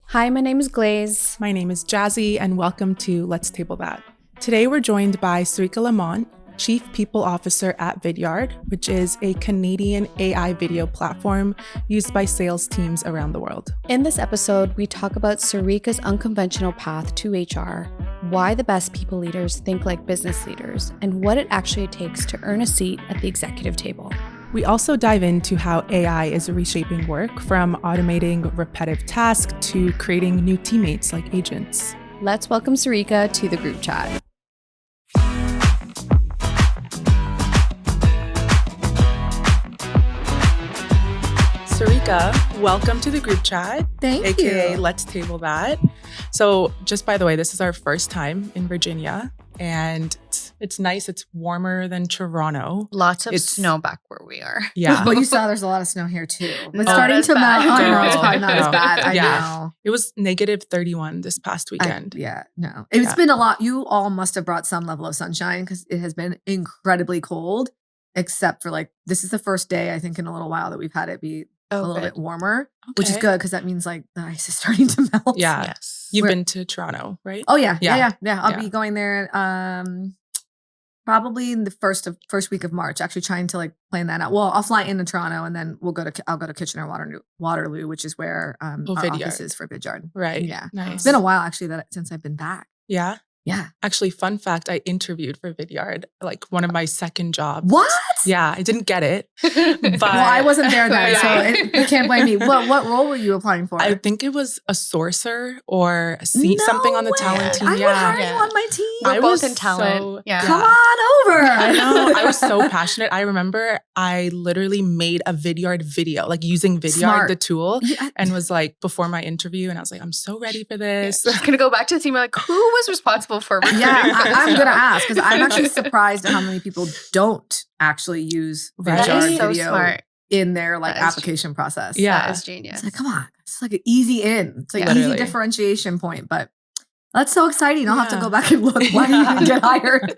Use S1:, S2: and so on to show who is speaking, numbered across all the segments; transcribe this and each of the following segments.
S1: Hi, my name is Glaze.
S2: My name is Jazzy, and welcome to Let's Table That. Today we're joined by Sarika Lamont, Chief People Officer at Vidyard, which is a Canadian AI video platform used by sales teams around the world.
S1: In this episode, we talk about Sarika's unconventional path to HR, why the best people leaders think like business leaders, and what it actually takes to earn a seat at the executive table.
S2: We also dive into how AI is reshaping work, from automating repetitive tasks to creating new teammates like agents.
S1: Let's welcome Sarika to the group chat.
S2: Sarika, welcome to the group chat.
S1: Thank you.
S2: AKA Let's Table That. So just by the way, this is our first time in Virginia, and it's nice. It's warmer than Toronto.
S3: Lots of snow back where we are.
S2: Yeah.
S4: Well, you saw there's a lot of snow here too. It's
S3: Not
S4: starting
S3: as
S4: to
S3: bad.
S4: melt.
S2: Girl,
S4: It's probably not as
S2: no.
S4: bad. I
S2: Yeah.
S4: know.
S2: It was negative 31 this past weekend.
S4: No. It's been a lot. You all must have brought some level of sunshine because it has been incredibly cold, except for this is the first day, I think, in a little while that we've had it be a little bit warmer, which is
S2: Okay.
S4: good because that means the ice is starting to melt.
S2: Yeah.
S3: Yes.
S2: You've been to Toronto, right?
S4: Oh, yeah.
S2: Yeah.
S4: I'll
S2: Yeah.
S4: be going there probably in the first week of March, actually trying to plan that out. Well, I'll fly into Toronto and then I'll go to Kitchener-Waterloo, which is where our
S2: Vidyard.
S4: office is for Vidyard.
S2: Right.
S4: Yeah.
S2: Nice.
S4: It's been a while actually since I've been back.
S2: Yeah.
S4: Yeah.
S2: Actually, fun fact, I interviewed for Vidyard, one of my second jobs.
S4: What?
S2: Yeah, I didn't get it. But
S4: Well, I wasn't there then,
S2: Yeah.
S4: so you can't blame me. What role were you applying for?
S2: I think it was a sourcer or something on the talent team.
S4: I would
S2: Yeah.
S4: hire you on my team.
S3: We're
S2: I
S3: both
S2: was
S3: in talent.
S2: so-
S3: yeah.
S4: Come on over.
S2: I know. I was so passionate. I remember I literally made a Vidyard video, using Vidyard,
S4: Smart.
S2: the tool,
S4: Yeah.
S2: and was before my interview, and I was I'm so ready for this.
S3: Just gonna go back to the team. Who was responsible for recruiting?
S4: Yeah,
S3: for this
S4: I'm going to
S3: job?
S4: ask because I'm actually surprised at how many people don't actually use
S2: Right.
S4: Vidyard
S3: That is so
S4: video
S3: smart.
S4: in their
S3: That is
S4: application process.
S2: Yeah.
S3: That is genius.
S4: It's come on. It's an easy in. It's
S3: Yeah.
S4: easy
S2: Literally.
S4: differentiation point, but that's so exciting. I'll have to
S2: Yeah.
S4: go back and look. Why did you even get hired?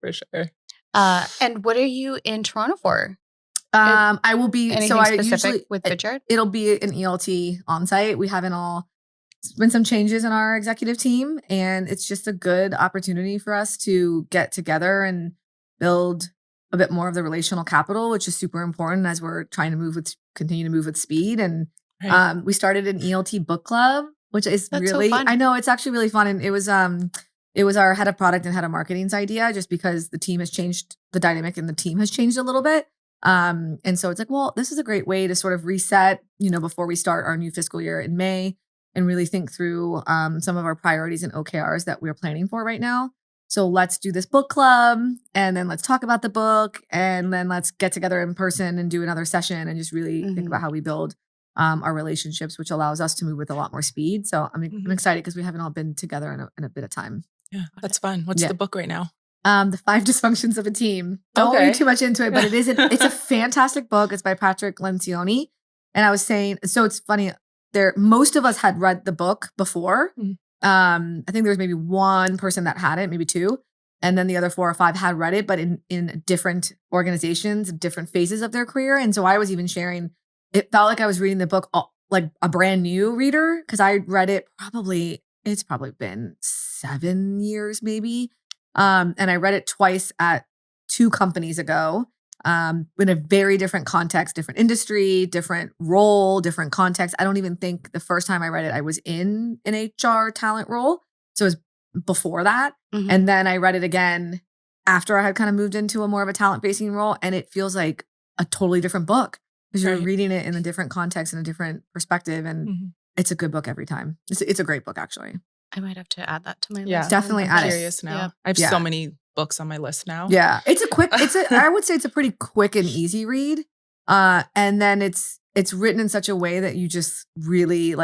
S2: For sure.
S3: And what are you in Toronto for?
S4: I will be.
S3: Anything
S4: So I
S3: specific
S4: usually
S3: with Vidyard?
S4: it'll be an ELT on site. We haven't it's been some changes in our executive team, and it's just a good opportunity for us to get together and build a bit more of the relational capital, which is super important as we're trying to continue to move with speed. And
S2: Right.
S4: we started an ELT book club, which is
S3: That's so
S4: really
S3: fun.
S4: I know it's actually really fun, and it was our head of product and head of marketing's idea, just because the team has changed, the dynamic in the team has changed a little bit. And so it's well, this is a great way to sort of reset, before we start our new fiscal year in May, and really think through some of our priorities and OKRs that we're planning for right now. So let's do this book club, and then let's talk about the book, and then let's get together in person and do another session and just really think about how we build our relationships, which allows us to move with a lot more speed. So I'm excited because we haven't all been together in a bit of time.
S2: Yeah, that's fun. What's
S4: Yeah.
S2: the book right now?
S4: The 5 Dysfunctions of a Team. Don't
S2: Okay.
S4: read too much into it, but it's a fantastic book. It's by Patrick Lencioni. And I was saying, so it's funny, most of us had read the book before.
S2: Mhm.
S4: I think there was maybe one person that hadn't, maybe 2. And then the other 4 or 5 had read it, but in different organizations, different phases of their career. And so I was even sharing, it felt like I was reading the book like a brand new reader, because I read it it's probably been 7 years maybe. And I read it twice at 2 companies ago, in a very different context, different industry, different role, different context. I don't even think the first time I read it, I was in an HR talent role. So it was before that.
S3: Mhm.
S4: And then I read it again after I had kind of moved into a more of a talent facing role. And it feels like a totally different book because you're
S2: Right.
S4: reading it in a different context and a different perspective. And
S2: Mhm.
S4: it's a good book every time. It's a great book, actually.
S3: I might have to add that to my
S2: Yeah.
S3: list.
S4: Definitely
S3: I'm
S4: add it.
S2: Curious now.
S3: Yeah.
S2: I have
S4: Yeah.
S2: so many books on my list now.
S4: Yeah. I would say it's a pretty quick and easy read. And then it's written in such a way that you just really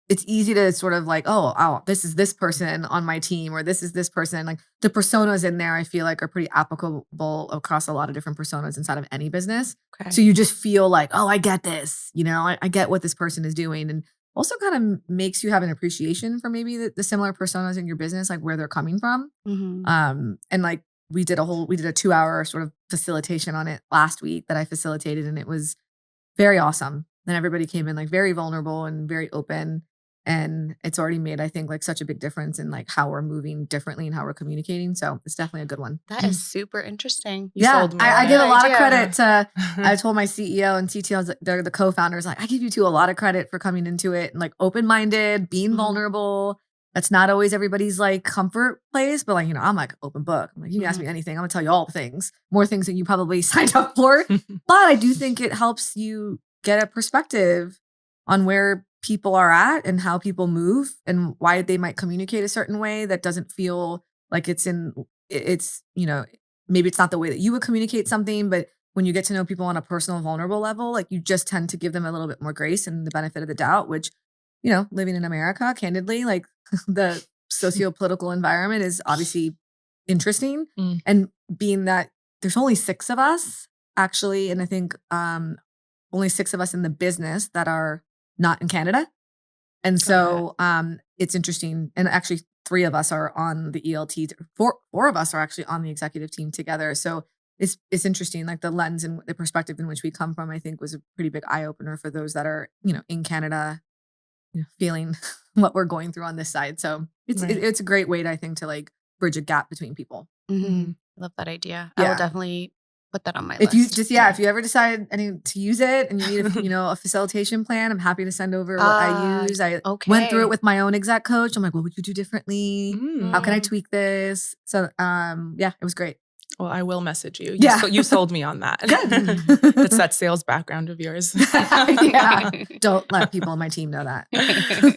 S4: it's easy to sort of oh, this is this person on my team, or this is this person. The personas in there, I feel are pretty applicable across a lot of different personas inside of any business.
S3: Okay.
S4: So you just feel oh, I get this, I get what this person is doing. And also kind of makes you have an appreciation for maybe the similar personas in your business, where they're coming from.
S3: Mhm.
S4: And we did a 2-hour sort of facilitation on it last week that I facilitated, and it was very awesome. and everybody came in like very vulnerable and very open. And it's already made, I think, like such a big difference in like how we're moving differently and how we're communicating. So it's definitely a good one.
S3: That is super interesting.
S2: You sold me
S4: I
S2: on
S4: give
S2: it.
S4: a lot of
S3: Idea.
S4: credit to, I told my CEO and CTO, they're the co-founders, like, I give you two a lot of credit for coming into it and like open-minded, being vulnerable. That's not always everybody's like comfort place, but like, you know, I'm like open book. I'm like, you can ask me anything. I'm gonna tell you all the things, more things that you probably signed up for. But I do think it helps you get a perspective on where people are at and how people move and why they might communicate a certain way that doesn't feel like it's, you know, maybe it's not the way that you would communicate something, but when you get to know people on a personal, vulnerable level, like you just tend to give them a little bit more grace and the benefit of the doubt, which, you know, living in America, candidly, like the socio-political environment is obviously interesting. And being that there's only 6 of us actually, and I think only 6 of us in the business that are not in Canada. And so it's interesting. And actually 3 of us are on the ELT. 4 of us are actually on the executive team together. So it's interesting, like the lens and the perspective in which we come from, I think was a pretty big eye opener for those that are, you know, in Canada, you know, feeling what we're going through on this side. So it's a great way, I think, to like bridge a gap between people.
S3: I love that idea. I will definitely put that on my
S4: If
S3: list.
S4: you just, if you ever decide to use it and you need, you know, a facilitation plan, I'm happy to send over what I use. I went through it with my own exec coach. I'm like, what would you do differently? How can I tweak this? So, it was great.
S2: Well, I will message you.
S4: Yeah.
S2: You sold me on that. It's that sales background of yours.
S4: Don't let people on my team know that.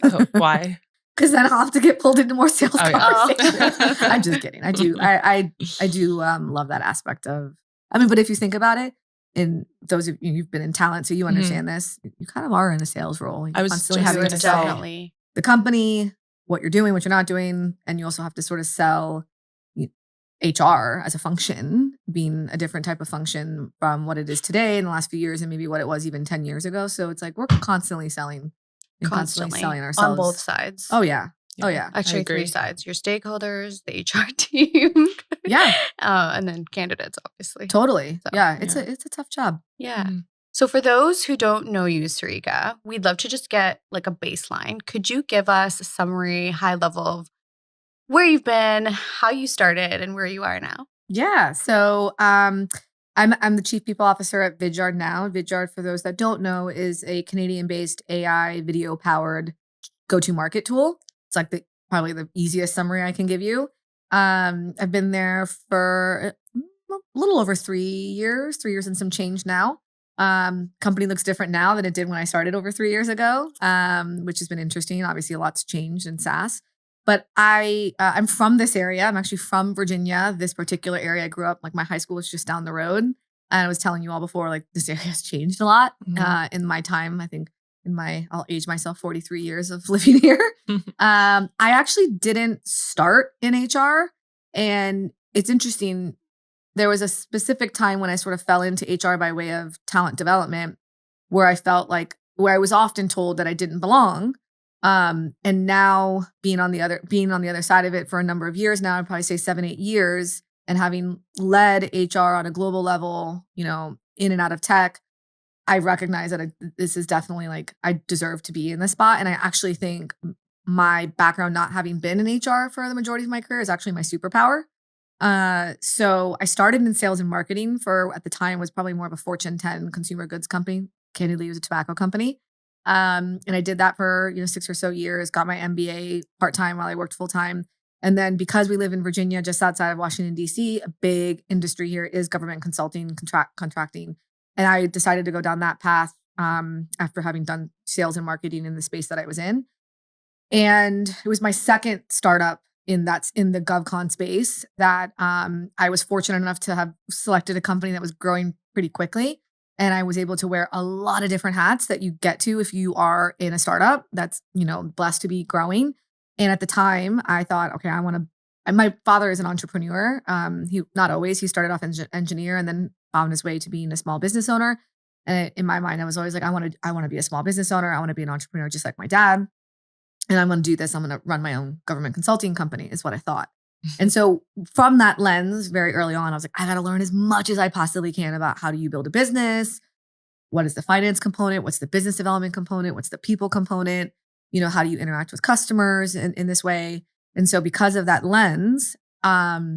S2: Oh, why?
S4: Because then I'll have to get pulled into more sales conversations.
S3: Oh.
S4: I'm just kidding. I do love that aspect of, I mean, but if you think about it, in those of you, you've been in talent, so you understand this, you kind of are in a sales role.
S2: I was
S4: constantly
S2: just
S4: having to sell
S3: definitely
S4: the company, what you're doing, what you're not doing. And you also have to sort of sell HR as a function, being a different type of function from what it is today in the last few years and maybe what it was even 10 years ago. So it's like we're constantly selling and constantly selling ourselves.
S3: on both sides.
S4: Oh, yeah. Oh, yeah.
S3: Actually, 3 sides: your stakeholders, the HR team, and then candidates, obviously.
S4: Totally.
S3: So,
S4: it's a tough job.
S3: Yeah. So for those who don't know you, Sarika, we'd love to just get like a baseline. Could you give us a summary, high level of where you've been, how you started, and where you are now?
S4: Yeah. So I'm the chief people officer at Vidyard now. Vidyard, for those that don't know, is a Canadian-based AI video-powered go-to-market tool. It's like probably the easiest summary I can give you. I've been there for a little over 3 years, 3 years and some change now. Company looks different now than it did when I started over 3 years ago, which has been interesting. Obviously, a lot's changed in SaaS. But I'm from this area. I'm actually from Virginia. This particular area I grew up, like my high school was just down the road. And I was telling you all before, like this area has changed a lot in my time. I think I'll age myself 43 years of living here. I actually didn't start in HR. And it's interesting. There was a specific time when I sort of fell into HR by way of talent development where I felt like, where I was often told that I didn't belong. And now being on the other side of it for a number of years now, I'd probably say 7-8 years, and having led HR on a global level, you know, in and out of tech, I recognize that this is definitely like, I deserve to be in this spot. And I actually think my background, not having been in HR for the majority of my career, is actually my superpower. So I started in sales and marketing at the time was probably more of a Fortune 10 consumer goods company. Candidly, it was a tobacco company. And I did that for, 6 or so years, got my MBA part-time while I worked full-time. And then because we live in Virginia, just outside of Washington, D.C., a big industry here is government consulting, contracting. And I decided to go down that path after having done sales and marketing in the space that I was in. And it was my second startup in the GovCon space that I was fortunate enough to have selected a company that was growing pretty quickly. And I was able to wear a lot of different hats that you get to if you are in a startup that's, blessed to be growing. And at the time I thought, okay, my father is an entrepreneur. He started off as an engineer and then found his way to being a small business owner. And in my mind, I was always like, I want to be a small business owner. I want to be an entrepreneur just like my dad. And I'm going to do this. I'm going to run my own government consulting company is what I thought. And so from that lens, very early on, I was like, I got to learn as much as I possibly can about how do you build a business? what is the finance component? What's the business development component? What's the people component? How do you interact with customers in this way? And so because of that lens, I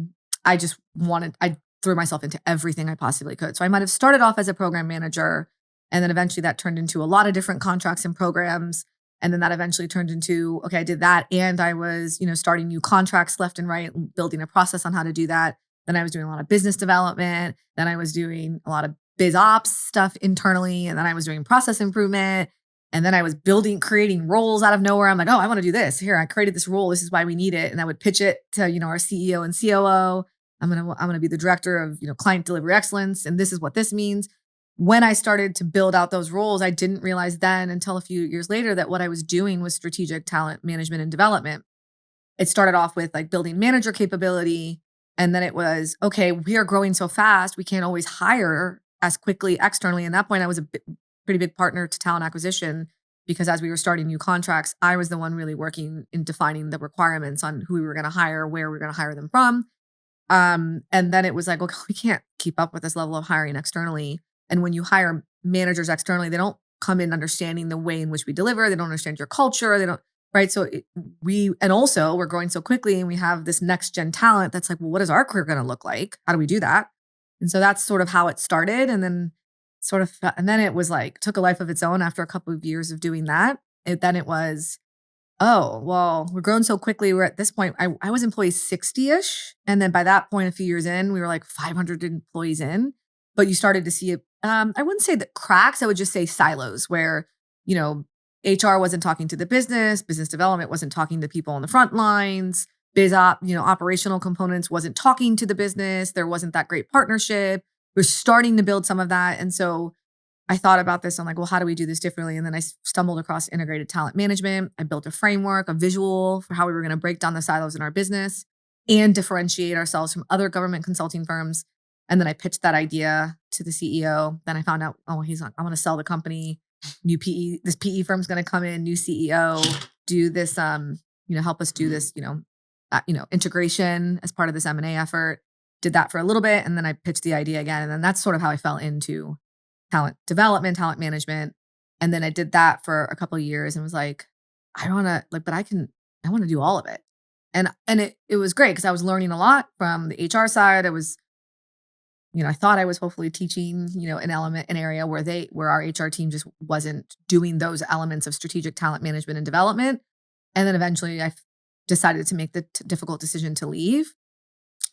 S4: threw myself into everything I possibly could. So I might have started off as a program manager, and then eventually that turned into a lot of different contracts and programs. And then that eventually turned into, okay, I did that. And I was, starting new contracts left and right, building a process on how to do that. Then I was doing a lot of business development. Then I was doing a lot of biz ops stuff internally. And then I was doing process improvement. And then I was creating roles out of nowhere. I'm like, oh, I want to do this. Here, I created this role. This is why we need it. And I would pitch it to, our CEO and COO. I'm gonna be the director of, client delivery excellence. And this is what this means. When I started to build out those roles, I didn't realize then until a few years later that what I was doing was strategic talent management and development. It started off with like building manager capability. And then it was, okay, we are growing so fast. We can't always hire as quickly externally. At that point, I was a pretty big partner to talent acquisition, because as we were starting new contracts, I was the one really working in defining the requirements on who we were going to hire, where we were going to hire them from. And then it was like, okay, we can't keep up with this level of hiring externally. And when you hire managers externally, they don't come in understanding the way in which we deliver. They don't understand your culture. They don't, right? So also we're growing so quickly, and we have this next gen talent that's like, well, what is our career going to look like? How do we do that? And so that's sort of how it started. And then it was like, took a life of its own after a couple of years of doing that. Then it was, oh, well, we're growing so quickly. We're at this point, I was employee 60-ish. And then by that point, a few years in, we were like 500 employees in. But you started to see it, I wouldn't say the cracks, I would just say silos where, HR wasn't talking to the business development wasn't talking to people on the front lines, operational components wasn't talking to the business. There wasn't that great partnership. We're starting to build some of that. And so I thought about this. I'm like, well, how do we do this differently? And then I stumbled across integrated talent management. I built a framework, a visual for how we were going to break down the silos in our business and differentiate ourselves from other government consulting firms. And then I pitched that idea to the CEO. Then I found out, oh, he's like, I want to sell the company. This PE firm's going to come in, new CEO, do this, help us do this, integration as part of this M&A effort. Did that for a little bit. And then I pitched the idea again. And then that's sort of how I fell into talent development, talent management. And then I did that for a couple of years and was like, I want to do all of it. And it was great because I was learning a lot from the HR side. I was, I thought I was hopefully teaching, an area where our HR team just wasn't doing those elements of strategic talent management and development. And then eventually I decided to make the difficult decision to leave.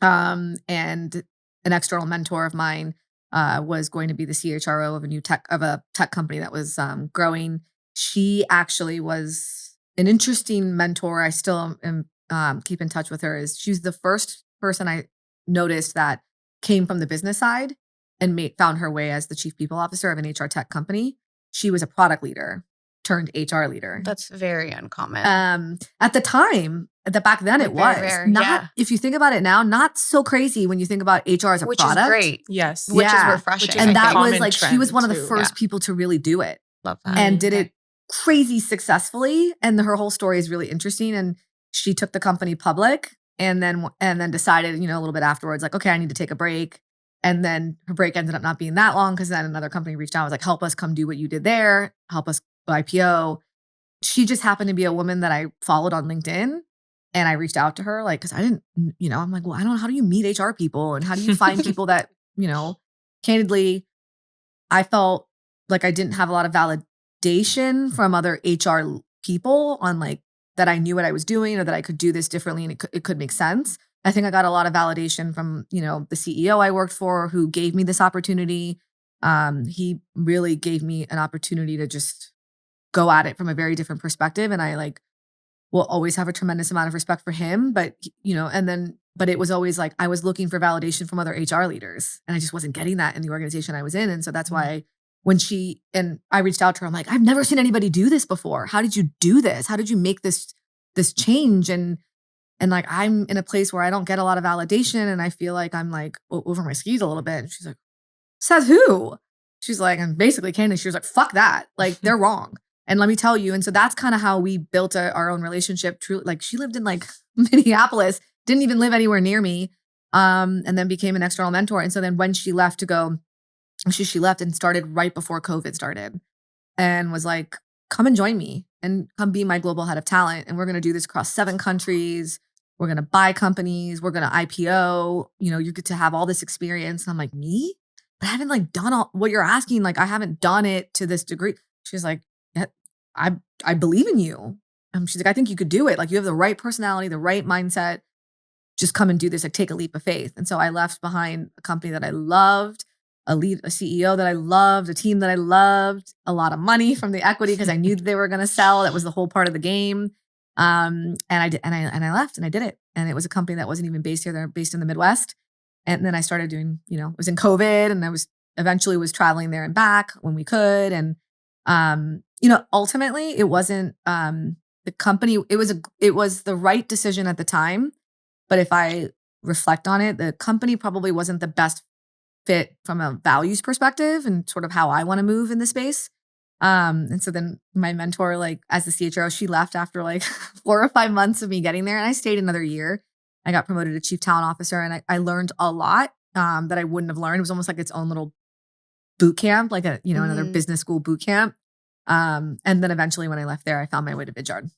S4: And an external mentor of mine was going to be the CHRO of a tech company that was growing. She actually was an interesting mentor. I still am keep in touch with her. She was the first person I noticed that came from the business side and found her way as the chief people officer of an HR tech company. She was a product leader turned HR leader.
S3: That's very uncommon.
S4: At the time, back then it was
S3: rare,
S4: not.
S3: yeah.
S4: If you think about it now, not so crazy when you think about HR as a
S3: Which
S4: product.
S3: is great.
S2: Yes.
S3: Which is
S4: Yeah.
S3: refreshing.
S4: And that was
S2: common
S4: like she was one of the
S2: trend,
S4: first people to really do it
S3: Love that.
S4: and did it crazy successfully. And her whole story is really interesting. And she took the company public and then decided, a little bit afterwards, like, okay, I need to take a break. And then her break ended up not being that long because then another company reached out and was like, help us come do what you did there. Help us IPO. She just happened to be a woman that I followed on LinkedIn. And I reached out to her, like, because I didn't, I'm like, well, I don't know. How do you meet HR people? And how do you find people that, candidly, I felt like I didn't have a lot of validation from other HR people on like that I knew what I was doing or that I could do this differently and it could make sense. I think I got a lot of validation from, the CEO I worked for who gave me this opportunity. He really gave me an opportunity to just go at it from a very different perspective. And I will always have a tremendous amount of respect for him. But, but it was always like, I was looking for validation from other HR leaders and I just wasn't getting that in the organization I was in. And so that's why when I reached out to her, I'm like, I've never seen anybody do this before. How did you do this? How did you make this change? And like, I'm in a place where I don't get a lot of validation and I feel like I'm like over my skis a little bit. And she's like, says who? She's like, and basically Candace, she was like, fuck that. Like they're wrong. And let me tell you. And so that's kind of how we built our own relationship. Truly, like she lived in like Minneapolis, didn't even live anywhere near me. And then became an external mentor. And so then when she left to go She left and started right before COVID started and was like, come and join me and come be my global head of talent. And we're going to do this across 7 countries. We're going to buy companies. We're going to IPO. You get to have all this experience. And I'm like, me? But I haven't like done all what you're asking. Like, I haven't done it to this degree. She's like, yeah, I believe in you. She's like, I think you could do it. Like, you have the right personality, the right mindset. Just come and do this. Like, take a leap of faith. And so I left behind a company that I loved, a CEO that I loved, a team that I loved, a lot of money from the equity because I knew that they were going to sell. That was the whole part of the game. And I did, and I left and I did it. And it was a company that wasn't even based here. They're based in the Midwest. And then I started doing, it was in COVID, and I was eventually traveling there and back when we could. And, ultimately it wasn't, the company, it was the right decision at the time. But if I reflect on it, the company probably wasn't the best fit from a values perspective and sort of how I want to move in the space. And so then my mentor, like as the CHRO, she left after like 4 or 5 months of me getting there, and I stayed another year. I got promoted to chief talent officer, and I learned a lot that I wouldn't have learned. It was almost like its own little boot camp, like another business school boot camp. And then eventually when I left there, I found my way to Vidyard,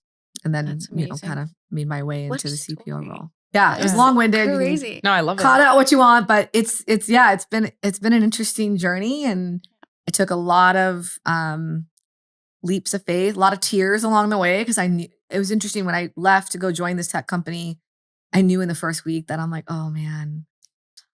S4: and then, kind of made my way into the CPO role. Yeah, it was long-winded.
S3: Crazy.
S2: No, I love it.
S4: Cut out what you want, but it's been an interesting journey, and I took a lot of leaps of faith, a lot of tears along the way, because I knew it was interesting when I left to go join this tech company. I knew in the first week that I'm like, oh man,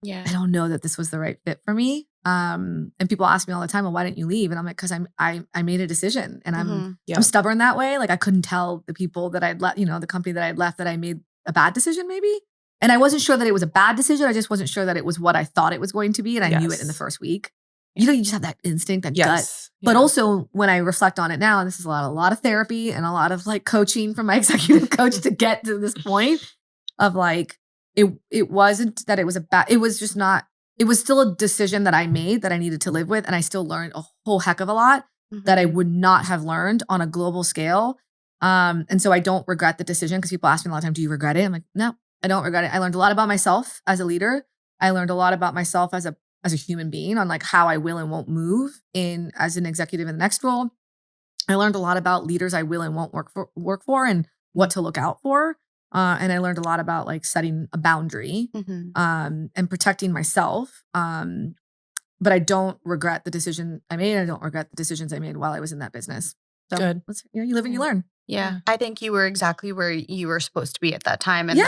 S4: I don't know that this was the right fit for me. And people ask me all the time, well, why didn't you leave? And I'm like, because I made a decision, and I'm stubborn that way. Like, I couldn't tell the people that I'd left, the company that I'd left, that I made a bad decision maybe. And I wasn't sure that it was a bad decision. I just wasn't sure that it was what I thought it was going to be. And I knew it in the first week. You just have that instinct, that gut. But also when I reflect on it now, and this is a lot of therapy and a lot of like coaching from my executive coach to get to this point of like, it wasn't that it was it was just not, it was still a decision that I made that I needed to live with. And I still learned a whole heck of a lot that I would not have learned on a global scale. And so I don't regret the decision, because people ask me a lot of time, do you regret it? I'm like, no, I don't regret it. I learned a lot about myself as a leader. I learned a lot about myself as a human being, on like how I will and won't move as an executive in the next role. I learned a lot about leaders I will and won't work for and what to look out for. And I learned a lot about like setting a boundary and protecting myself. But I don't regret the decision I made. I don't regret the decisions I made while I was in that business. So
S2: good.
S4: You live and you learn.
S3: Yeah. I think you were exactly where you were supposed to be at that time. And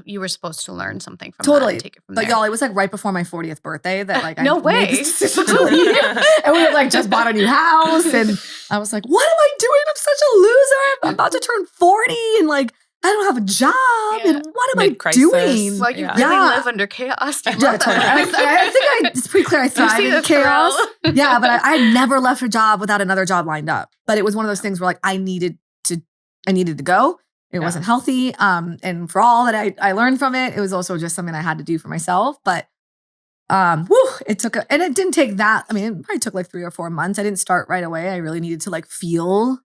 S3: you were supposed to learn something from that and take it from there.
S4: But y'all, it was like right before my 40th birthday that like
S3: no
S4: I
S3: way.
S4: made this decision to leave. And we had like just bought a new house, and I was like, what am I doing? I'm such a loser. I'm about to turn 40, and like I don't have a job. And what am I doing?
S3: Well, you really live under chaos.
S4: Yeah, totally. I think it's pretty clear I thrive in chaos. Yeah, but I never left a job without another job lined up. But it was one of those things where like I needed to go. It wasn't healthy. And for all that I learned from it, it was also just something I had to do for myself. But it took and it didn't take that. I mean, it probably took like 3 or 4 months. I didn't start right away. I really needed to like feel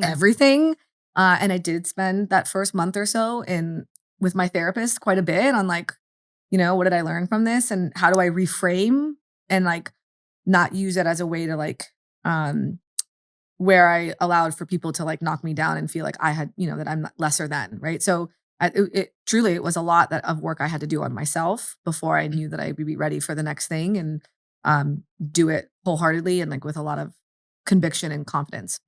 S4: everything. And I did spend that first month or so with my therapist quite a bit on like, what did I learn from this, and how do I reframe and like not use it as a way to like, where I allowed for people to like knock me down and feel like I had, that I'm lesser than, right? So it truly was a lot of work I had to do on myself before I knew that I would be ready for the next thing and do it wholeheartedly and like with a lot of conviction and confidence.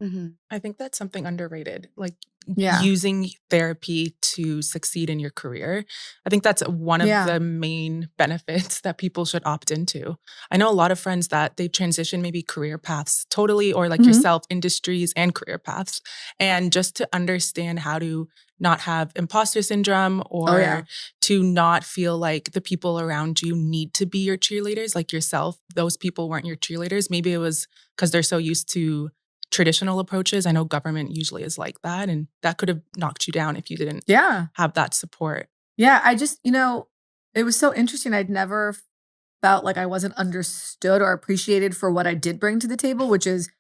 S2: I think that's something underrated, like using therapy to succeed in your career. I think that's one of the main benefits that people should opt into. I know a lot of friends that they've transitioned maybe career paths totally, or like yourself, industries and career paths. And just to understand how to not have imposter syndrome or to not feel like the people around you need to be your cheerleaders, like yourself. Those people weren't your cheerleaders. Maybe it was because they're so used to traditional approaches. I know government usually is like that, and that could have knocked you down if you didn't have that support.
S4: Yeah, I just, it was so interesting. I'd never felt like I wasn't understood or appreciated for what I did bring to the table, which is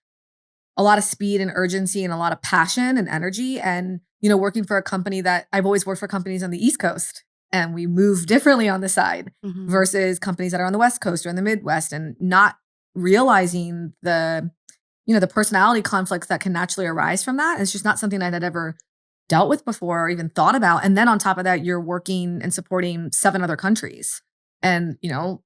S4: a lot of speed and urgency and a lot of passion and energy. And, working for a company that I've always worked for companies on the East Coast, and we move differently on the side versus companies that are on the West Coast or in the Midwest, and not realizing the personality conflicts that can naturally arise from that. It's just not something I had ever dealt with before or even thought about. And then on top of that, you're working and supporting 7 other countries. And,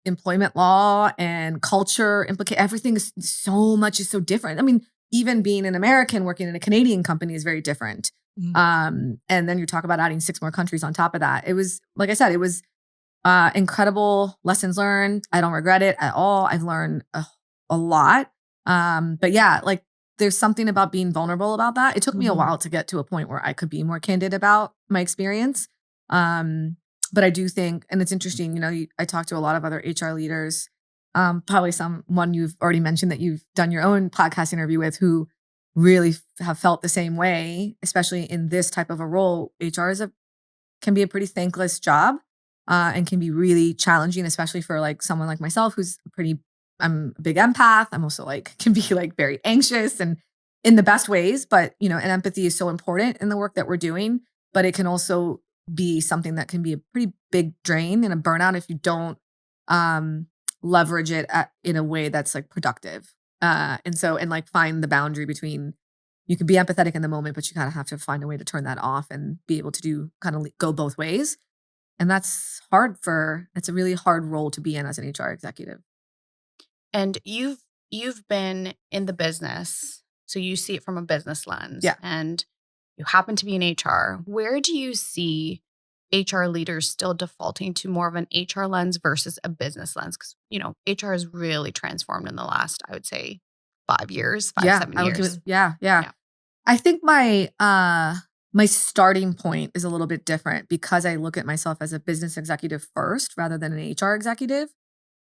S4: employment law and culture everything is so different. I mean, even being an American working in a Canadian company is very different. And then you talk about adding 6 more countries on top of that. It was, like I said, it was incredible lessons learned. I don't regret it at all. I've learned a lot. But yeah, like there's something about being vulnerable about that. It took me a while to get to a point where I could be more candid about my experience. But I do think, and it's interesting, I talked to a lot of other HR leaders, probably someone you've already mentioned that you've done your own podcast interview with, who really have felt the same way, especially in this type of a role. HR can be a pretty thankless job, and can be really challenging, especially for like someone like myself, I'm a big empath. I'm also can be very anxious and in the best ways, but and empathy is so important in the work that we're doing, but it can also be something that can be a pretty big drain and a burnout if you don't leverage it in a way that's productive. And find the boundary between, you can be empathetic in the moment, but you kind of have to find a way to turn that off and be able to go both ways. And that's it's a really hard role to be in as an HR executive.
S3: And you've been in the business, so you see it from a business lens.
S4: Yeah.
S3: And you happen to be in HR. Where do you see HR leaders still defaulting to more of an HR lens versus a business lens? Because, HR has really transformed in the last, I would say, 7 years.
S4: Yeah. I think my starting point is a little bit different because I look at myself as a business executive first rather than an HR executive.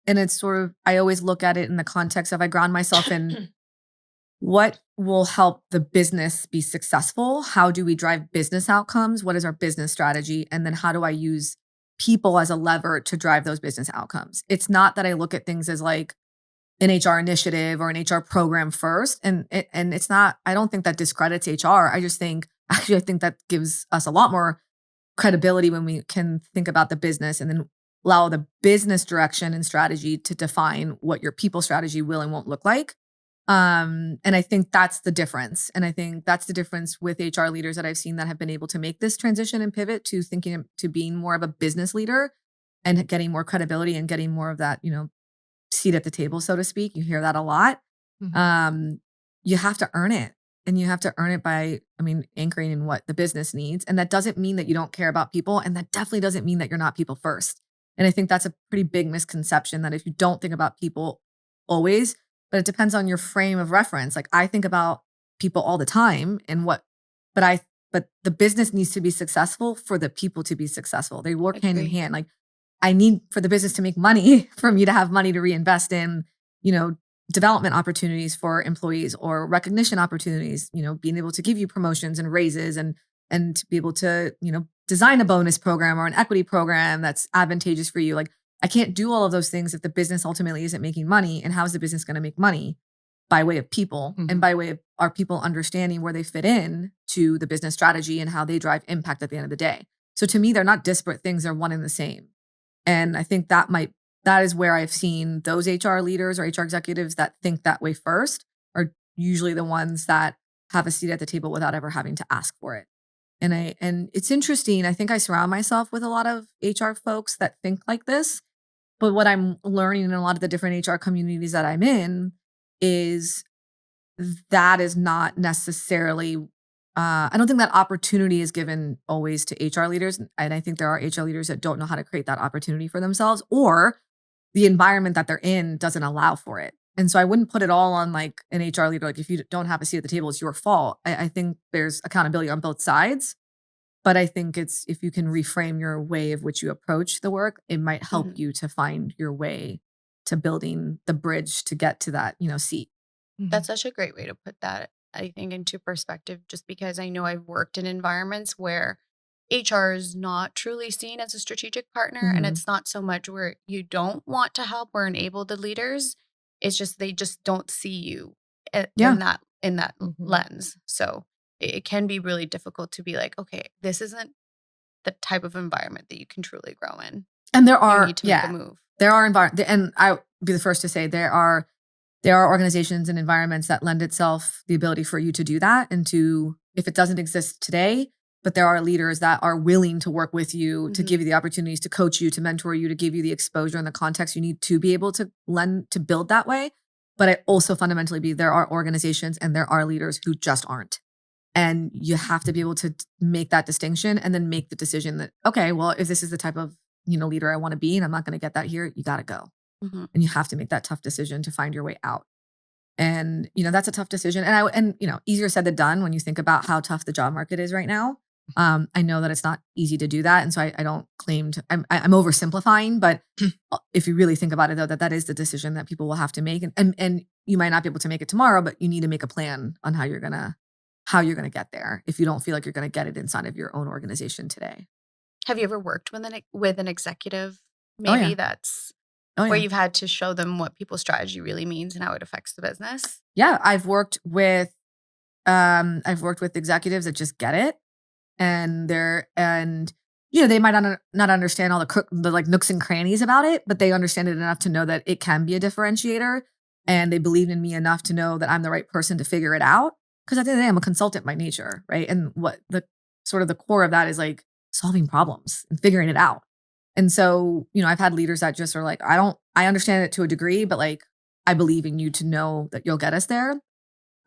S4: And it's I always look at it in the context of, I ground myself in what will help the business be successful? How do we drive business outcomes? What is our business strategy? And then how do I use people as a lever to drive those business outcomes? It's not that I look at things as an HR initiative or an HR program first. And it's not, I don't think that discredits HR. I think that gives us a lot more credibility when we can think about the business and then allow the business direction and strategy to define what your people strategy will and won't look like. And I think that's the difference. And I think that's the difference with HR leaders that I've seen that have been able to make this transition and pivot to thinking to being more of a business leader and getting more credibility and getting more of that, seat at the table, so to speak. You hear that a lot. You have to earn it. And you have to earn it by, anchoring in what the business needs. And that doesn't mean that you don't care about people. And that definitely doesn't mean that you're not people first. And I think that's a pretty big misconception, that if you don't think about people always, but it depends on your frame of reference. I think about people all the time and but the business needs to be successful for the people to be successful. They work hand in hand. I need for the business to make money for me to have money to reinvest in, development opportunities for employees or recognition opportunities, being able to give you promotions and raises and to be able to, design a bonus program or an equity program that's advantageous for you. I can't do all of those things if the business ultimately isn't making money. And how is the business going to make money? By way of people and by way of our people understanding where they fit in to the business strategy and how they drive impact at the end of the day. So to me, they're not disparate things. They're one and the same. And I think that is where I've seen those HR leaders or HR executives that think that way first are usually the ones that have a seat at the table without ever having to ask for it. And it's interesting. I think I surround myself with a lot of HR folks that think like this. But what I'm learning in a lot of the different HR communities that I'm in is that is not necessarily, I don't think that opportunity is given always to HR leaders. And I think there are HR leaders that don't know how to create that opportunity for themselves, or the environment that they're in doesn't allow for it. And so I wouldn't put it all on an HR leader. If you don't have a seat at the table, it's your fault. I think there's accountability on both sides. But I think it's, if you can reframe your way of which you approach the work, it might help you to find your way to building the bridge to get to that, seat.
S3: That's such a great way to put that, I think, into perspective, just because I know I've worked in environments where HR is not truly seen as a strategic partner. And it's not so much where you don't want to help or enable the leaders. It's just, they just don't see you in that lens. So it can be really difficult to be okay, this isn't the type of environment that you can truly grow in.
S4: And there are,
S3: you need to make a move.
S4: There are environments, and I'll be the first to say there are there are organizations and environments that lend itself the ability for you to do that. And to, if it doesn't exist today, but there are leaders that are willing to work with you, to give you the opportunities to coach you, to mentor you, to give you the exposure and the context you need to be able to build that way. But I also fundamentally believe there are organizations and there are leaders who just aren't. And you have to be able to make that distinction and then make the decision that, okay, well, if this is the type of, leader I want to be and I'm not going to get that here, you got to go. And you have to make that tough decision to find your way out. And, that's a tough decision. And easier said than done when you think about how tough the job market is right now. I know that it's not easy to do that. And so I don't claim to, I'm oversimplifying, but if you really think about it though, that is the decision that people will have to make. And you might not be able to make it tomorrow, but you need to make a plan on how you're going to get there if you don't feel like you're going to get it inside of your own organization today.
S3: Have you ever worked with an executive maybe that's where you've had to show them what people's strategy really means and how it affects the business?
S4: Yeah, I've worked with executives that just get it, and they might not understand all the like nooks and crannies about it, but they understand it enough to know that it can be a differentiator, and they believe in me enough to know that I'm the right person to figure it out. Because at the end of the day, I'm a consultant by nature, right? And what the sort of the core of that is like solving problems and figuring it out. And so, I've had leaders that just are like, I understand it to a degree, but like, I believe in you to know that you'll get us there.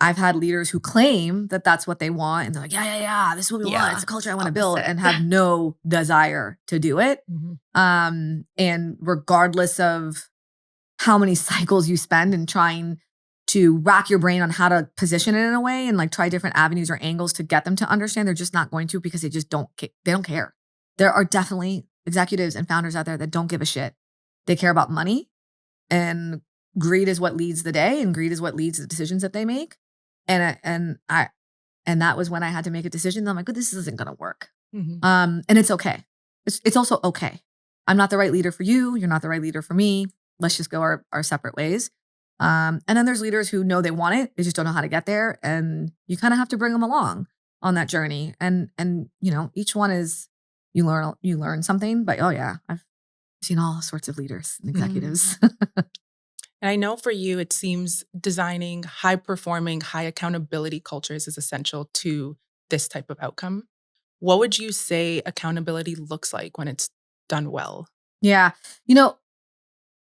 S4: I've had leaders who claim that that's what they want. And they're like, yeah, this is what we want. It's a culture I want to build, and have no desire to do it. And regardless of how many cycles you spend in trying to rack your brain on how to position it in a way and like try different avenues or angles to get them to understand, they're just not going to, because they just don't care. There are definitely executives and founders out there that don't give a shit. They care about money, and greed is what leads the day, and greed is what leads the decisions that they make. And that was when I had to make a decision. I'm like, this isn't going to work. And it's okay. It's also okay. I'm not the right leader for you. You're not the right leader for me. Let's just go our separate ways. And then there's leaders who know they want it. They just don't know how to get there. And you kind of have to bring them along on that journey. And each one is, you learn something, but I've seen all sorts of leaders and executives.
S2: And I know for you, it seems designing high-performing, high accountability cultures is essential to this type of outcome. What would you say accountability looks like when it's done well?
S4: Yeah.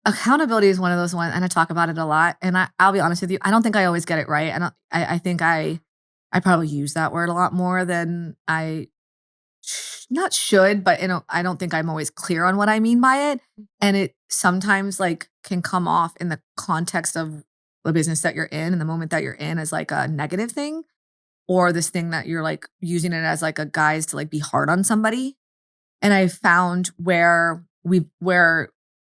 S4: Accountability is one of those ones, and I talk about it a lot. And I'll be honest with you, I don't think I always get it right. I think I probably use that word a lot more than I not should, but I don't think I'm always clear on what I mean by it. And it sometimes like can come off in the context of the business that you're in and the moment that you're in as like a negative thing, or this thing that you're like using it as like a guise to like be hard on somebody. And I found where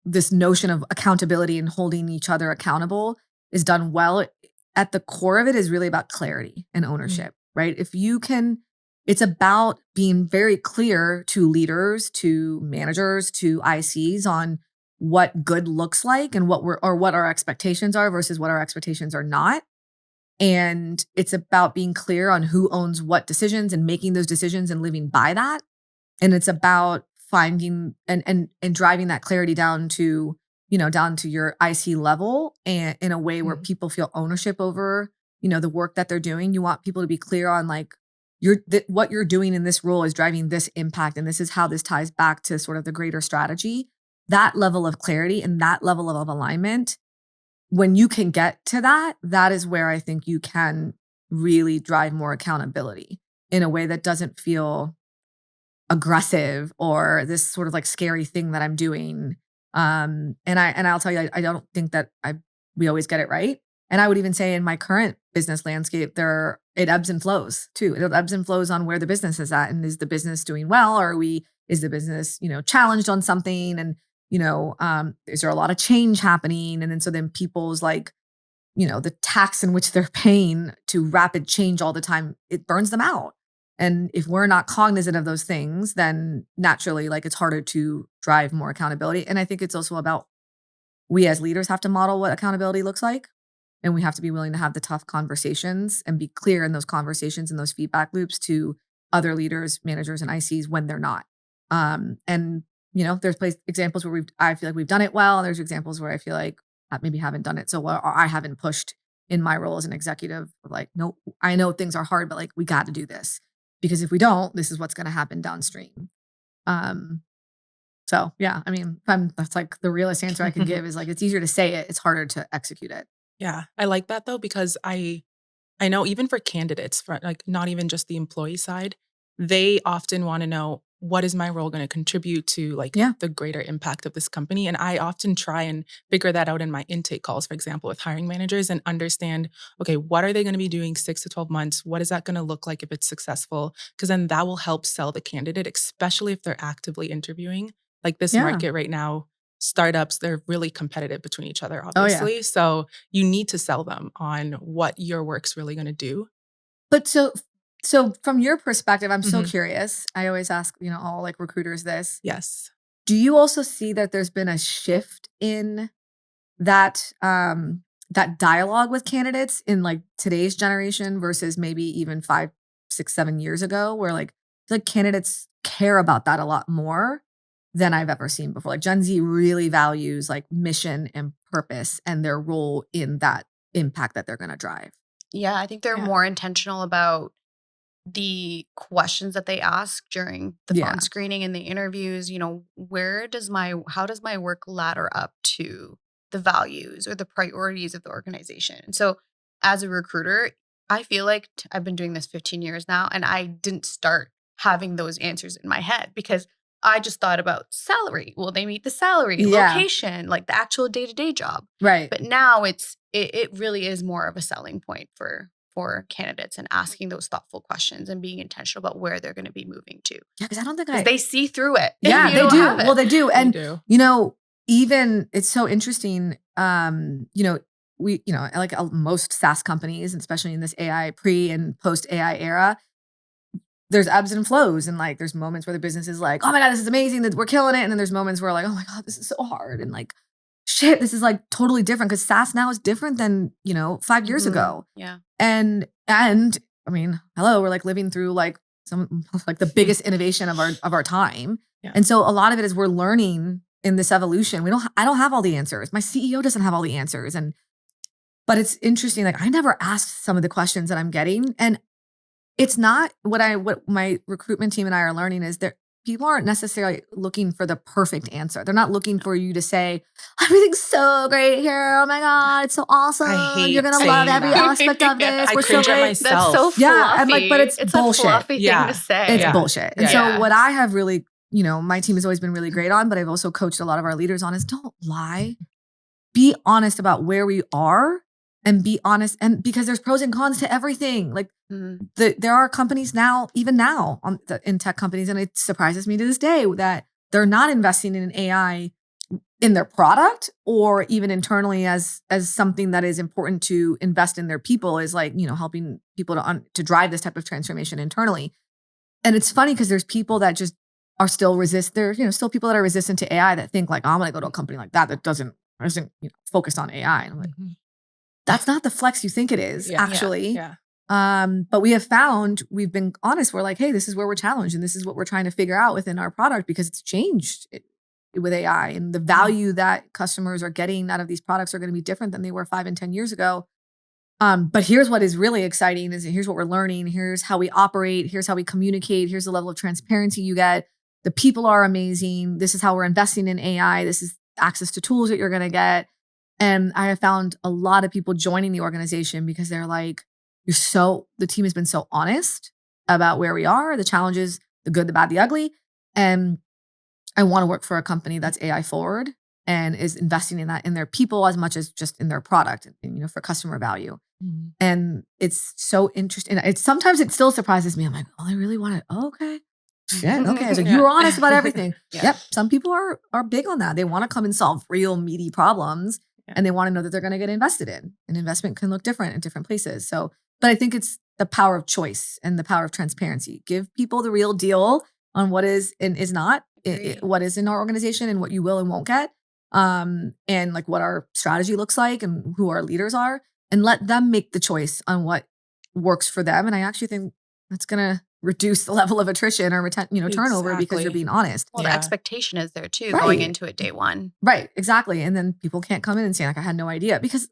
S4: this notion of accountability and holding each other accountable is done well, at the core of it is really about clarity and ownership, right? It's about being very clear to leaders, to managers, to ICs on what good looks like and what our expectations are versus what our expectations are not. And it's about being clear on who owns what decisions and making those decisions and living by that. And it's about finding and driving that clarity down to your IC level, and in a way where people feel ownership over, the work that they're doing. You want people to be clear on like, what you're doing in this role is driving this impact, and this is how this ties back to sort of the greater strategy. That level of clarity and that level of alignment, when you can get to that is where I think you can really drive more accountability in a way that doesn't feel aggressive or this sort of like scary thing that I'm doing. And I'll tell you, I don't think that we always get it right. And I would even say in my current business landscape, it ebbs and flows too. It ebbs and flows on where the business is at, and is the business doing well, or is the business challenged on something, and is there a lot of change happening, and then people's like the tax in which they're paying to rapid change all the time, it burns them out. And if we're not cognizant of those things, then naturally like it's harder to drive more accountability. And I think it's also about, we as leaders have to model what accountability looks like. And we have to be willing to have the tough conversations and be clear in those conversations and those feedback loops to other leaders, managers, and ICs when they're not. And there's examples where I feel like we've done it well. And there's examples where I feel like maybe haven't done it so well, or I haven't pushed in my role as an executive. Like, no, I know things are hard, but like, we got to do this because if we don't, this is what's going to happen downstream. So yeah, I mean, that's like the realest answer I can give is like, it's easier to say it. It's harder to execute it.
S2: Yeah. I like that though, because I know even for candidates, for like not even just the employee side, they often want to know, what is my role going to contribute to like the greater impact of this company? And I often try and figure that out in my intake calls, for example, with hiring managers, and understand, okay, what are they going to be doing 6 to 12 months? What is that going to look like if it's successful? Because then that will help sell the candidate, especially if they're actively interviewing. Like this market right now, startups, they're really competitive between each other, obviously.
S4: Oh,
S2: So you need to sell them on what your work's really going to do.
S4: But so from your perspective, I'm so curious. I always ask, all like recruiters this.
S2: Yes.
S4: Do you also see that there's been a shift in that that dialogue with candidates in like today's generation versus maybe even 5, 6, 7 years ago, where like candidates care about that a lot more than I've ever seen before? Like Gen Z really values like mission and purpose and their role in that impact that they're going to drive.
S3: Yeah, I think they're more intentional about the questions that they ask during the phone screening and the interviews. How does my work ladder up to the values or the priorities of the organization? So as a recruiter, I feel like I've been doing this 15 years now, and I didn't start having those answers in my head because I just thought about salary. Will they meet the salary, location, like the actual day-to-day job?
S4: Right.
S3: But now it really is more of a selling point for candidates, and asking those thoughtful questions and being intentional about where they're going to be moving to.
S4: Yeah, because I don't think
S3: they see through it.
S4: Yeah, they do. Well, they do. And,
S2: they do.
S4: Even it's so interesting. We, like most SaaS companies, especially in this AI pre and post AI era, there's ebbs and flows. And like, there's moments where the business is like, oh my God, this is amazing, that we're killing it. And then there's moments where like, oh my God, this is so hard. And like, shit, this is like totally different, because SaaS now is different than, 5 years ago.
S3: Yeah.
S4: And I mean, hello, we're like living through like some like the biggest innovation of our time.
S2: Yeah.
S4: And so a lot of it is we're learning in this evolution. I don't have all the answers. My CEO doesn't have all the answers. But it's interesting. Like I never asked some of the questions that I'm getting. And it's not what my recruitment team and I are learning is that people aren't necessarily looking for the perfect answer. They're not looking for you to say, everything's so great here. Oh my God, it's so awesome. You're going to love every aspect of this. We're so great.
S3: That's so fluffy.
S4: Yeah, I'm like, but it's bullshit.
S3: A fluffy thing to say.
S4: It's bullshit. And so what I have really, my team has always been really great on, but I've also coached a lot of our leaders on is don't lie. Be honest about where we are, and be honest. And because there's pros and cons to everything. Like there are companies now, even now in tech companies, and it surprises me to this day that they're not investing in AI in their product or even internally as something that is important to invest in their people, is like, helping people to drive this type of transformation internally. And it's funny because there's people that just are still still people that are resistant to AI that think like, oh, I'm going to go to a company like that isn't focused on AI. And I'm like, that's not the flex you think it is, actually.
S2: Yeah.
S4: But we've been honest. We're like, hey, this is where we're challenged, and this is what we're trying to figure out within our product, because it's changed with AI, and the value that customers are getting out of these products are going to be different than they were 5 and 10 years ago. But here's what is really exciting is here's what we're learning. Here's how we operate. Here's how we communicate. Here's the level of transparency you get. The people are amazing. This is how we're investing in AI. This is access to tools that you're going to get. And I have found a lot of people joining the organization because they're like, the team has been so honest about where we are, the challenges, the good, the bad, the ugly. And I want to work for a company that's AI forward and is investing in that in their people as much as just in their product, and, for customer value. Mm-hmm. And it's so interesting. Sometimes it still surprises me. I'm like, oh, they really want it. Oh, okay. Shit. Okay. I was like, you were honest about everything. Yep. Some people are big on that. They want to come and solve real meaty problems. And they want to know that they're going to get invested in. And investment can look different in different places. So, but I think it's the power of choice and the power of transparency. Give people the real deal on what is and is not, what is in our organization and what you will and won't get. And like what our strategy looks like and who our leaders are, and let them make the choice on what works for them. And I actually think that's going to reduce the level of attrition or turnover because you're being honest.
S3: Well, the expectation is there too,
S4: Right.
S3: going into it day one.
S4: Right, exactly. And then people can't come in and say like, I had no idea, because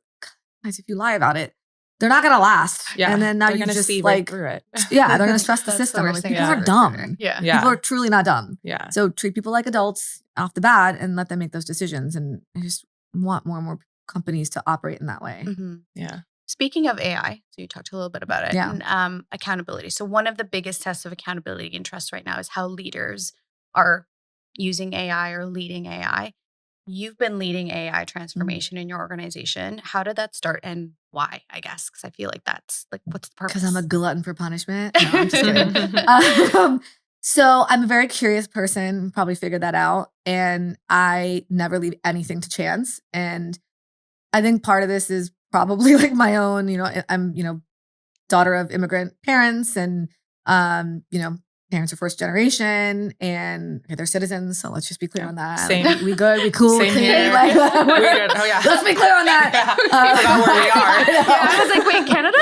S4: guys, if you lie about it, they're not going to last.
S2: Yeah.
S4: And then now
S2: They're
S4: you
S2: gonna
S4: just
S2: see
S4: like,
S2: right through it.
S4: yeah, they're going to stress the
S3: That's the
S4: system.
S3: worst
S4: Like,
S3: thing
S4: people
S3: as a
S4: are
S3: recruiter.
S4: dumb.
S3: Yeah.
S2: Yeah.
S4: People are truly not dumb.
S2: Yeah.
S4: So treat people like adults off the bat and let them make those decisions. And I just want more and more companies to operate in that way.
S3: Mhm.
S2: Yeah.
S3: Speaking of AI, so you talked a little bit about it,
S4: Yeah.
S3: and accountability. So one of the biggest tests of accountability and trust right now is how leaders are using AI or leading AI. You've been leading AI transformation in your organization. How did that start and why, I guess? Because I feel like that's like, what's the purpose?
S4: Because I'm a glutton for punishment. No, I'm just kidding. So I'm a very curious person, probably figured that out. And I never leave anything to chance. And I think part of this is probably like my own, I'm, daughter of immigrant parents, and, parents are first generation, and they're citizens. So let's just be clear on that.
S2: Same.
S4: Like, we good, we cool.
S2: Same
S4: clean,
S2: here.
S4: like,
S2: We're good. Oh yeah.
S4: Let's be clear on that.
S2: Forgot where we are.
S3: Yeah, I was like, wait, Canada?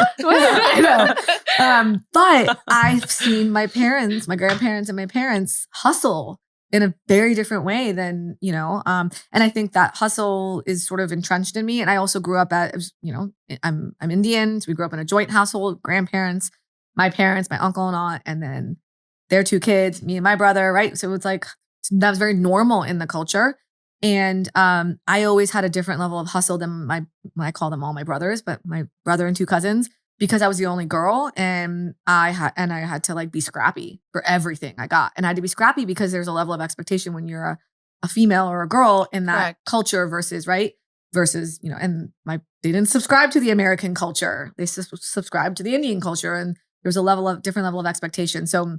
S4: I know. But I've seen my parents, my grandparents, and my parents hustle in a very different way than, and I think that hustle is sort of entrenched in me. And I also grew up I'm Indian. So we grew up in a joint household, grandparents, my parents, my uncle and aunt, and then their two kids, me and my brother, right? So it's like, that was very normal in the culture. And I always had a different level of hustle than I call them all my brothers, but my brother and two cousins, because I was the only girl, and I had to like be scrappy for everything I got. And I had to be scrappy because there's a level of expectation when you're a female or a girl in that
S3: Correct.
S4: culture versus, and they didn't subscribe to the American culture. They subscribed to the Indian culture, and there was a different level of expectation. So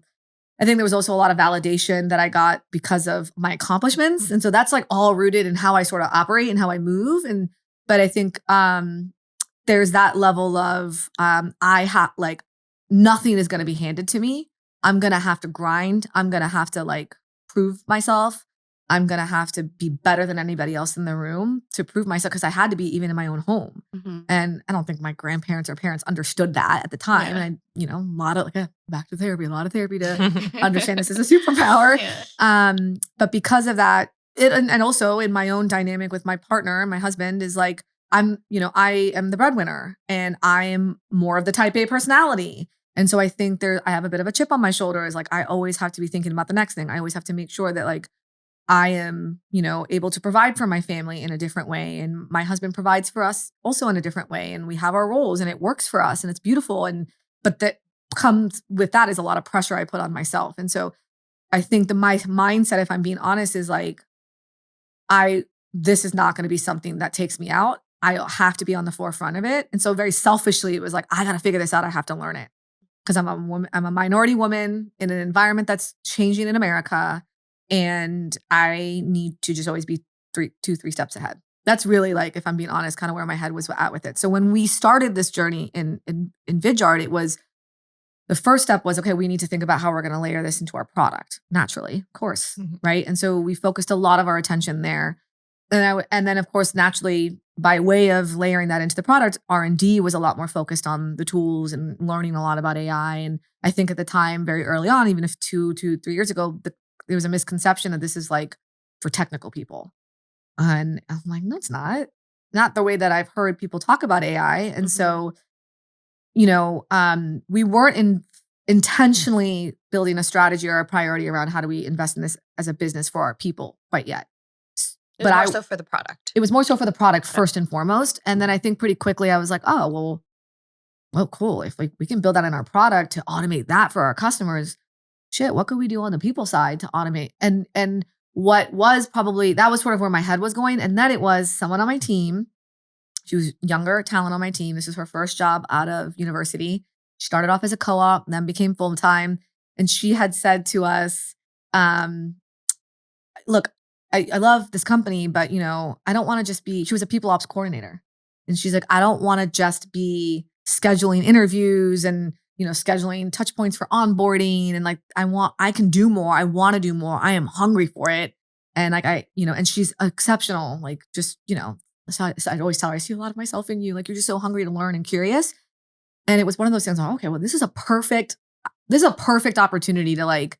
S4: I think there was also a lot of validation that I got because of my accomplishments. And so that's like all rooted in how I sort of operate and how I move. But I think there's that level of nothing is going to be handed to me. I'm going to have to grind. I'm going to have to like prove myself. I'm going to have to be better than anybody else in the room to prove myself, because I had to be even in my own home.
S3: Mm-hmm.
S4: And I don't think my grandparents or parents understood that at the time.
S3: Yeah.
S4: And a lot of back to therapy, a lot of therapy to understand this is a superpower.
S3: Yeah.
S4: But because of that, and also in my own dynamic with my partner, my husband is like, I am the breadwinner, and I am more of the type A personality. And so I think I have a bit of a chip on my shoulder, is like, I always have to be thinking about the next thing. I always have to make sure that like, I am, able to provide for my family in a different way. And my husband provides for us also in a different way. And we have our roles, and it works for us, and it's beautiful. But that comes with that is a lot of pressure I put on myself. And so I think my mindset, if I'm being honest, is like, this is not going to be something that takes me out. I have to be on the forefront of it. And so very selfishly, it was like, I got to figure this out. I have to learn it, because I'm a woman. I'm a minority woman in an environment that's changing in America. And I need to just always be 3 steps ahead. That's really, like, if I'm being honest, kind of where my head was at with it. So when we started this journey in Vidyard, it was, the first step was, okay, we need to think about how we're going to layer this into our product naturally, of course, right? And so we focused a lot of our attention there. And then, of course, naturally, by way of layering that into the product, R&D was a lot more focused on the tools and learning a lot about AI. And I think at the time, very early on, even if 3 years ago, there was a misconception that this is like for technical people. And I'm like, no, it's not. Not the way that I've heard people talk about AI. And so, we weren't intentionally building a strategy or a priority around how do we invest in this as a business for our people quite yet.
S3: It was more so for the product.
S4: It was more so for the product first and foremost. And then I think pretty quickly I was like, oh, well, cool. If we can build that in our product to automate that for our customers, shit, what could we do on the people side to automate? And what was probably, that was sort of where my head was going. And then it was someone on my team. She was younger talent on my team. This was her first job out of university. She started off as a co-op, then became full-time. And she had said to us, look, I love this company, but I don't want to just be, she was a people ops coordinator. And she's like, I don't want to just be scheduling interviews and scheduling touch points for onboarding. And like, I can do more. I want to do more. I am hungry for it. And like, and she's exceptional. Like, just, so I'd always tell her, I see a lot of myself in you. Like, you're just so hungry to learn and curious. And it was one of those things, okay, well, this is a perfect this is a perfect opportunity to like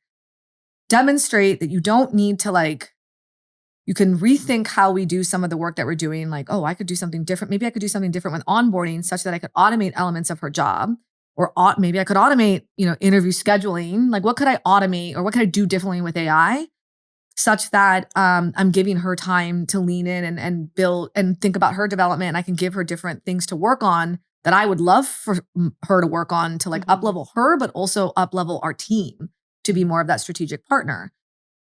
S4: demonstrate that you don't need to like, you can rethink how we do some of the work that we're doing. Like, oh, I could do something different. Maybe I could do something different with onboarding such that I could automate elements of her job, or maybe I could automate, interview scheduling. Like, what could I automate, or what could I do differently with AI such that I'm giving her time to lean in and build and think about her development. And I can give her different things to work on that I would love for her to work on to like up-level her, but also up-level our team to be more of that strategic partner.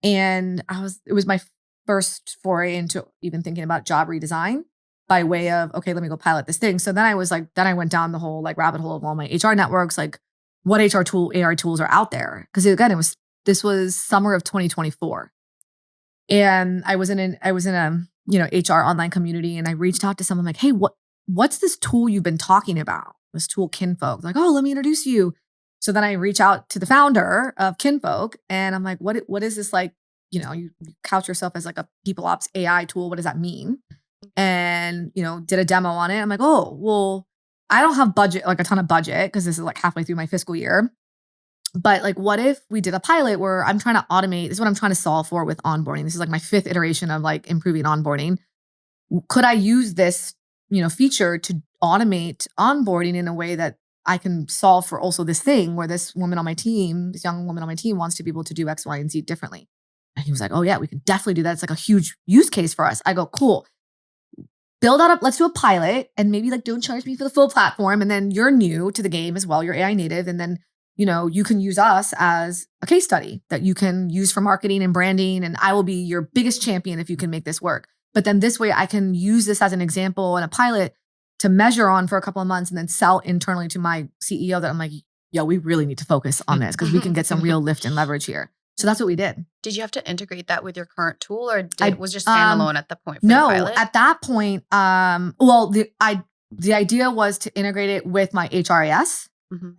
S4: And it was my first foray into even thinking about job redesign by way of, okay, let me go pilot this thing. So then I went down the whole like rabbit hole of all my HR networks, like what AI tools are out there. Cause again, this was summer of 2024. And I was in a, HR online community, and I reached out to someone like, hey, what's this tool you've been talking about? This tool Kinfolk. Like, oh, let me introduce you. So then I reach out to the founder of Kinfolk, and I'm like, what is this like? You couch yourself as like a people ops AI tool. What does that mean? And, did a demo on it. I'm like, oh, well, I don't have a ton of budget because this is like halfway through my fiscal year. But like, what if we did a pilot where I'm trying to automate? This is what I'm trying to solve for with onboarding. This is like my 5th iteration of like improving onboarding. Could I use this, feature to automate onboarding in a way that I can solve for also this thing where this young woman on my team wants to be able to do X, Y, and Z differently? And he was like, oh yeah, we could definitely do that. It's like a huge use case for us. I go, cool. Let's do a pilot, and maybe like don't charge me for the full platform. And then you're new to the game as well. You're AI native. And then, you can use us as a case study that you can use for marketing and branding. And I will be your biggest champion if you can make this work. But then this way I can use this as an example and a pilot to measure on for a couple of months and then sell internally to my CEO that I'm like, yo, we really need to focus on this because we can get some real lift and leverage here. So that's what we did.
S3: Did you have to integrate that with your current tool, or was just standalone at the point? For
S4: no,
S3: the pilot?
S4: At that point, the idea was to integrate it with my HRIS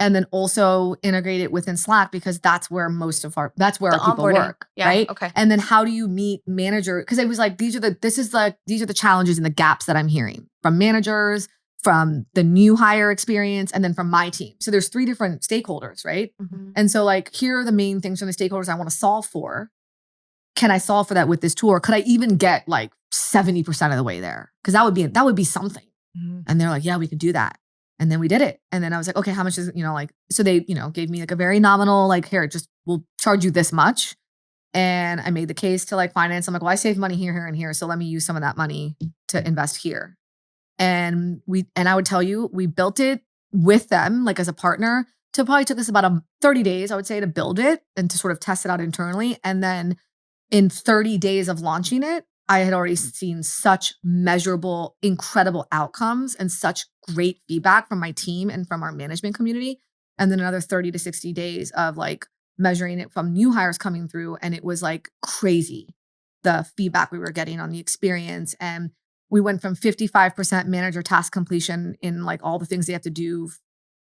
S4: and then also integrate it within Slack because that's where our people work, right?
S3: Okay.
S4: And then how do you meet manager? Because it was like these are the challenges and the gaps that I'm hearing from managers, from the new hire experience, and then from my team. So there's 3 different stakeholders, right? And so like, here are the main things from the stakeholders I want to solve for. Can I solve for that with this tool? Or could I even get like 70% of the way there? Because that would be something. And they're like, yeah, we could do that. And then we did it. And then I was like, okay, how much is it? So they, gave me like a very nominal, like, here, we'll charge you this much. And I made the case to like finance. I'm like, well, I save money here, and here. So let me use some of that money to invest here. And I would tell you, we built it with them, like as a partner. So it probably took us about 30 days, I would say, to build it and to sort of test it out internally. And then in 30 days of launching it, I had already seen such measurable, incredible outcomes and such great feedback from my team and from our management community. And then another 30 to 60 days of like measuring it from new hires coming through. And it was like crazy, the feedback we were getting on the experience. And we went from 55% manager task completion in like all the things they have to do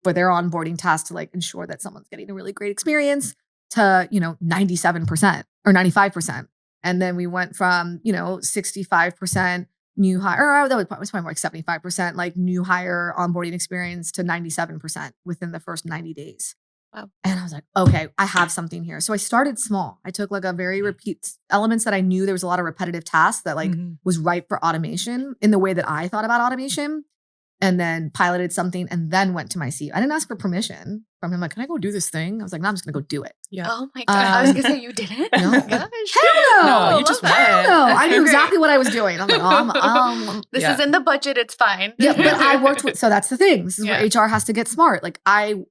S4: for their onboarding task to like ensure that someone's getting a really great experience to, 97% or 95%. And then we went from, 65% new hire, or that was probably more like 75%, like new hire onboarding experience to 97% within the first 90 days.
S3: Wow.
S4: And I was like, okay, I have something here. So I started small. I took like a very elements that I knew there was a lot of repetitive tasks that like was ripe for automation in the way that I thought about automation, and then piloted something and then went to my CEO. I didn't ask for permission from him. Like, can I go do this thing? I was like, no, I'm just going to go do it.
S2: Yeah.
S3: Oh my God. I was going to say you didn't.
S4: No.
S3: Oh my gosh.
S4: Hell no.
S2: No, you just went.
S4: No, I knew exactly what I was doing. I'm like,
S3: this is in the budget. It's fine.
S4: Yeah, but I worked with, so that's the thing. This is where HR has to get smart. Like I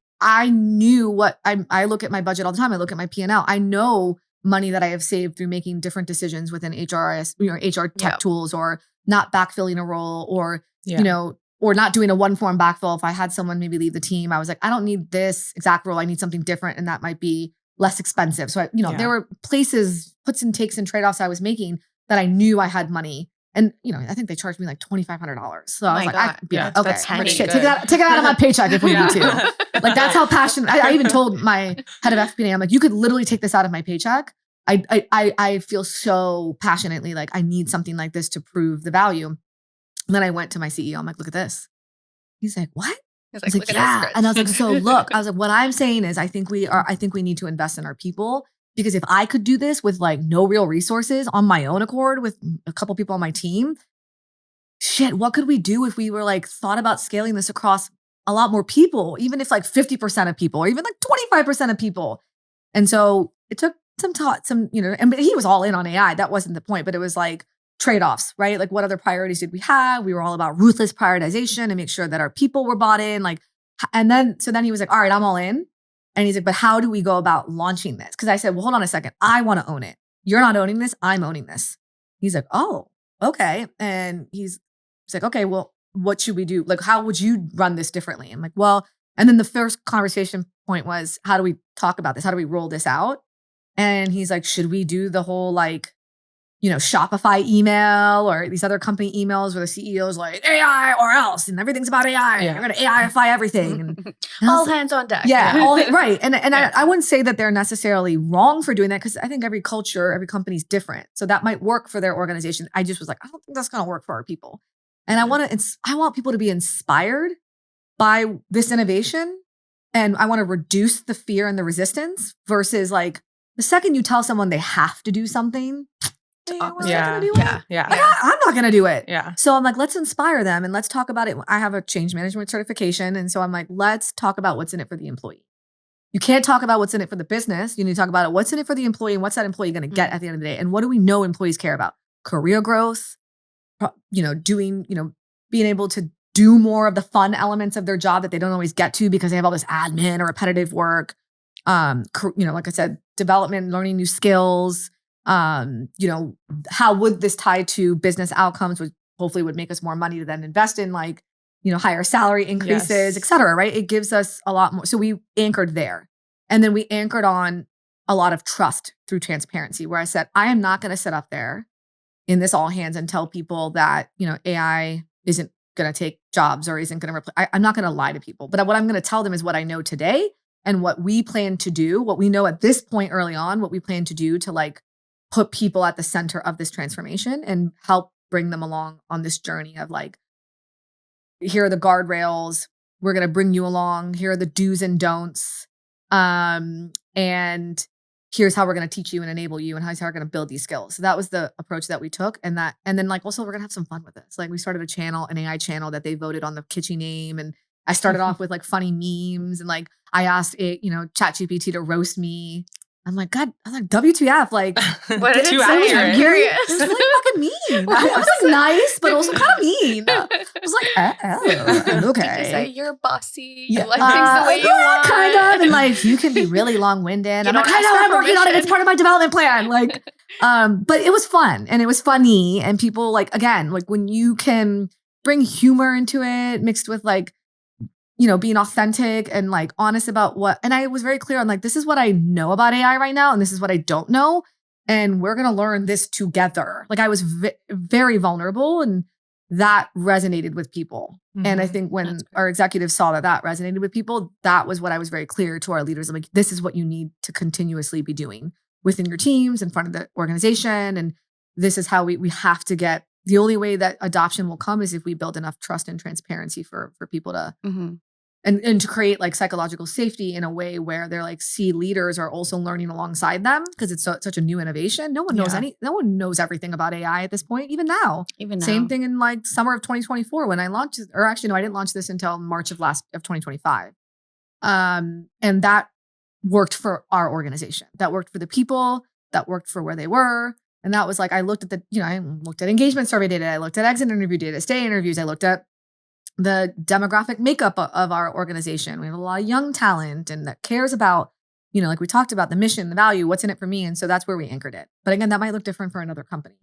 S4: knew what I look at my budget all the time. I look at my P&L. I know money that I have saved through making different decisions within HRS, HR tech tools, or not backfilling a role, or, or not doing a one form backfill. If I had someone maybe leave the team, I was like, I don't need this exact role. I need something different. And that might be less expensive. So, there were places, puts and takes and trade-offs I was making that I knew I had money. And, I think they charged me like $2,500. So I was like, okay,
S3: that's
S4: I'm like, shit, take it out of my paycheck if we need to. Like, that's how passionate, I even told my head of FP&A, I'm like, you could literally take this out of my paycheck. I feel so passionately like I need something like this to prove the value. And then I went to my CEO. I'm like, look at this. He's like, what?
S3: He's
S4: I was
S3: like,
S4: like,
S3: look at
S4: yeah.
S3: this.
S4: And I was like, so look, I was like, what I'm saying is I think we need to invest in our people, because if I could do this with like no real resources on my own accord with a couple people on my team, shit, what could we do if we were like thought about scaling this across a lot more people, even if like 50% of people or even like 25% of people. And so it took some thought, but he was all in on AI. That wasn't the point, but it was like trade-offs, right? Like what other priorities did we have? We were all about ruthless prioritization and make sure that our people were bought in. So then he was like, all right, I'm all in. And he's like, but how do we go about launching this? Because I said, well, hold on a second. I want to own it. You're not owning this. I'm owning this. He's like, oh, okay. And he's like, okay, well, what should we do? Like, how would you run this differently? I'm like, well, and then the first conversation point was, how do we talk about this? How do we roll this out? And he's like, should we do the whole like, Shopify email or these other company emails where the CEO is like, AI or else, and everything's about AI.
S2: Yeah.
S4: You're going to AIify everything. And
S3: All hands on deck.
S4: yeah, right. And I wouldn't say that they're necessarily wrong for doing that, because I think every culture, every company's different. So that might work for their organization. I just was like, I don't think that's going to work for our people. And I want people to be inspired by this innovation. And I want to reduce the fear and the resistance versus like the second you tell someone they have to do something, we're not gonna do it.
S2: Yeah.
S4: Like, I'm not going to do it.
S2: Yeah.
S4: So I'm like, let's inspire them and let's talk about it. I have a change management certification. And so I'm like, let's talk about what's in it for the employee. You can't talk about what's in it for the business. You need to talk about what's in it for the employee and what's that employee going to get at the end of the day. And what do we know employees care about? Career growth, being able to do more of the fun elements of their job that they don't always get to because they have all this admin or repetitive work. Like I said, development, learning new skills. How would this tie to business outcomes, which hopefully would make us more money to then invest in higher salary increases, et cetera, right? It gives us a lot more. So we anchored there. And then we anchored on a lot of trust through transparency, where I said, I am not going to sit up there in this all hands and tell people that, AI isn't going to take jobs or isn't going to replace. I'm not going to lie to people, but what I'm going to tell them is what I know today and what we plan to do, what we know at this point early on, what we plan to do to put people at the center of this transformation and help bring them along on this journey of here are the guardrails. We're going to bring you along. Here are the do's and don'ts. And here's how we're going to teach you and enable you and how we're going to build these skills. So that was the approach that we took. And then also we're going to have some fun with this. We started an AI channel that they voted on the kitschy name. And I started off with funny memes and I asked it, ChatGPT to roast me. I'm like, God, I'm like, WTF?
S3: What did it say? I'm curious.
S4: It was really fucking mean. I was nice, but also kind of mean. I was like, okay.
S3: Did you say you're bossy?
S4: Yeah.
S3: You like things the way you want?
S4: Kind of. And you can be really long-winded. I'm like, I know, I'm working on it. It's part of my development plan. But it was fun and it was funny. And people again, when you can bring humor into it mixed with being authentic and honest about and I was very clear on this is what I know about AI right now. And this is what I don't know. And we're going to learn this together. I was very vulnerable and that resonated with people. Mm-hmm. And I think when our executives saw that resonated with people, that was what I was very clear to our leaders. I'm like, this is what you need to continuously be doing within your teams, in front of the organization. And this is how we have to get, the only way that adoption will come is if we build enough trust and transparency for people to, and to create psychological safety in a way where they're see leaders are also learning alongside them, because it's such a new innovation. No one knows no one knows everything about AI at this point, even now. Same thing in summer of 2024 when I launched, or actually no, I didn't launch this until March of 2025. And that worked for our organization. That worked for the people, that worked for where they were. And that was I looked at I looked at engagement survey data, I looked at exit interview data, stay interviews, I looked at the demographic makeup of our organization. We have a lot of young talent and that cares about, we talked about the mission, the value, what's in it for me. And so that's where we anchored it. But again, that might look different for another company.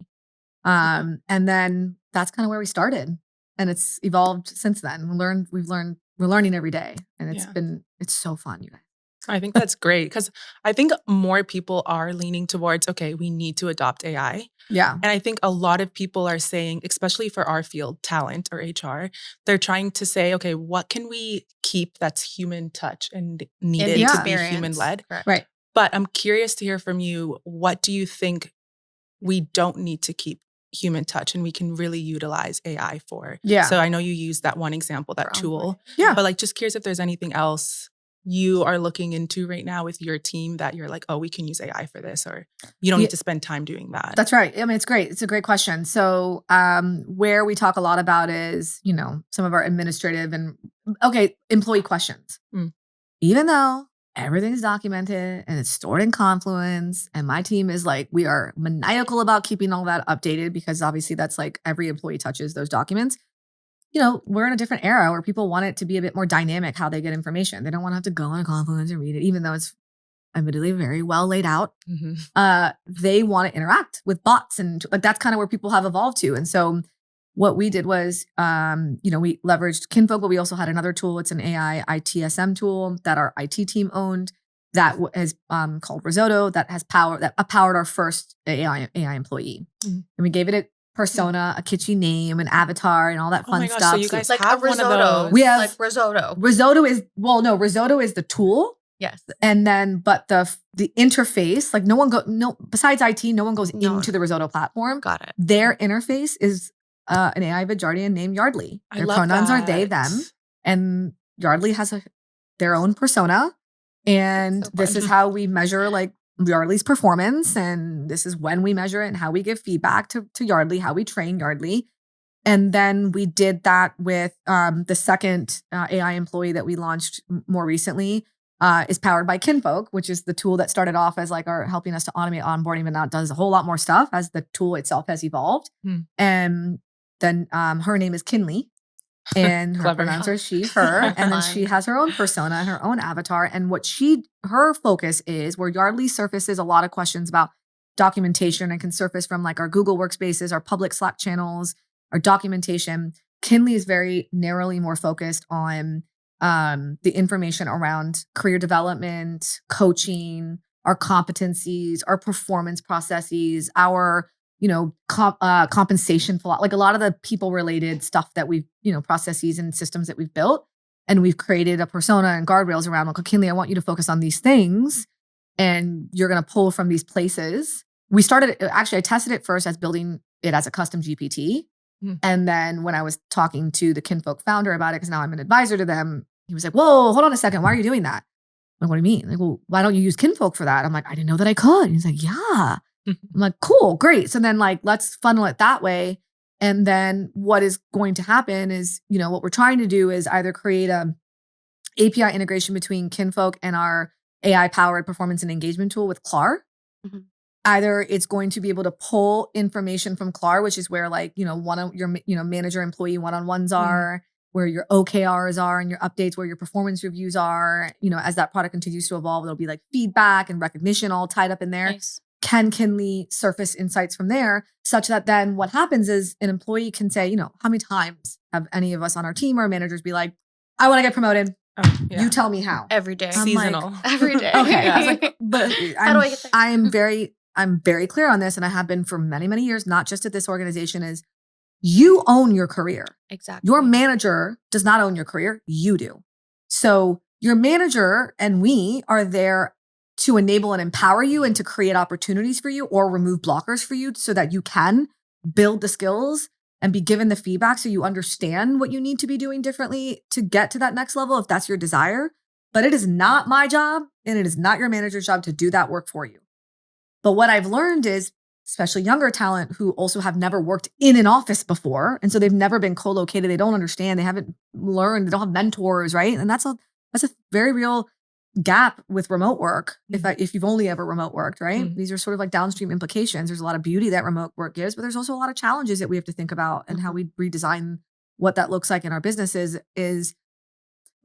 S4: And then that's kind of where we started. And it's evolved since then. We're learning every day. And it's so fun, you guys.
S2: I think that's great, because I think more people are leaning towards, okay, we need to adopt AI.
S4: Yeah.
S2: And I think a lot of people are saying, especially for our field, talent or HR, they're trying to say, okay, what can we keep that's human touch and needed to be human-led?
S4: Right.
S2: But I'm curious to hear from you, what do you think we don't need to keep human touch and we can really utilize AI for.
S4: Yeah.
S2: So I know you used that one example, that tool.
S4: Yeah.
S2: But like, just curious if there's anything else you are looking into right now with your team that you're like, oh, we can use AI for this, or you don't need to spend time doing that.
S4: That's right. I mean, it's great. It's a great question. So where we talk a lot about is, some of our administrative and, employee questions. Even though everything's documented and it's stored in Confluence, and my team is like, we are maniacal about keeping all that updated because obviously that's like every employee touches those documents. We're in a different era where people want it to be a bit more dynamic how they get information. They don't want to have to go on Confluence and read it, even though it's admittedly very well laid out. They want to interact with bots, and like that's kind of where people have evolved to. And so what we did was, we leveraged Kinfolk, but we also had another tool. It's an AI ITSM tool that our IT team owned that is called Risotto that powered our first AI employee. And we gave it a persona, a kitschy name, an avatar, and all that fun stuff.
S2: So you guys
S3: like
S2: have
S3: a risotto.
S2: one of those.
S4: We have
S3: like risotto.
S4: Risotto is the tool.
S3: Yes.
S4: And then, but the interface, like besides IT, no one goes into the Risotto platform.
S3: Got it.
S4: Their interface is an AI Vidyardian named Yardley. Their pronouns are they, them. And Yardley has their own persona. And this is how we measure like Yardley's performance. And this is when we measure it and how we give feedback to Yardley, how we train Yardley. And then we did that with the second AI employee that we launched more recently. Is powered by Kinfolk, which is the tool that started off as like helping us to automate onboarding, but now it does a whole lot more stuff as the tool itself has evolved. And then her name is Kinley, and her pronouns are she, her, and then she has her own persona, her own avatar, and her focus is where Yardley surfaces a lot of questions about documentation and can surface from like our Google workspaces, our public Slack channels, our documentation. Kinley is very narrowly more focused on the information around career development, coaching, our competencies, our performance processes, our, compensation, like a lot of the people related stuff that we've, processes and systems that we've built. And we've created a persona and guardrails around, like, Kinley, I want you to focus on these things. And you're going to pull from these places. I tested it first as building it as a custom GPT. And then when I was talking to the Kinfolk founder about it, because now I'm an advisor to them, he was like, whoa, hold on a second. Why are you doing that? I'm like, what do you mean? Like, well, why don't you use Kinfolk for that? I'm like, I didn't know that I could. And he's like, yeah. I'm like, cool, great. So then like, let's funnel it that way. And then what is going to happen is, what we're trying to do is either create a API integration between Kinfolk and our AI powered performance and engagement tool with CLAR. Either it's going to be able to pull information from CLAR, which is where like, one of your, manager employee one-on-ones are, where your OKRs are and your updates, where your performance reviews are. As that product continues to evolve, there'll be like feedback and recognition all tied up in there.
S3: Nice.
S4: Can Kinley surface insights from there such that then what happens is an employee can say, how many times have any of us on our team or managers be like, I want to get promoted. You tell me how.
S3: Every day.
S2: Seasonal.
S3: Every day.
S4: Okay. I was like, but
S3: how do I get there?
S4: I'm very clear on this, and I have been for many, many years, not just at this organization, is you own your career.
S3: Exactly.
S4: Your manager does not own your career. You do. So your manager and we are there to enable and empower you and to create opportunities for you or remove blockers for you so that you can build the skills and be given the feedback so you understand what you need to be doing differently to get to that next level if that's your desire. But it is not my job and it is not your manager's job to do that work for you. But what I've learned is, especially younger talent who also have never worked in an office before, and so they've never been co-located, they don't understand, they haven't learned, they don't have mentors, right? And that's a very real gap with remote work. If you've only ever remote worked, right? These are sort of like downstream implications. There's a lot of beauty that remote work gives, but there's also a lot of challenges that we have to think about and how we redesign what that looks like in our businesses is,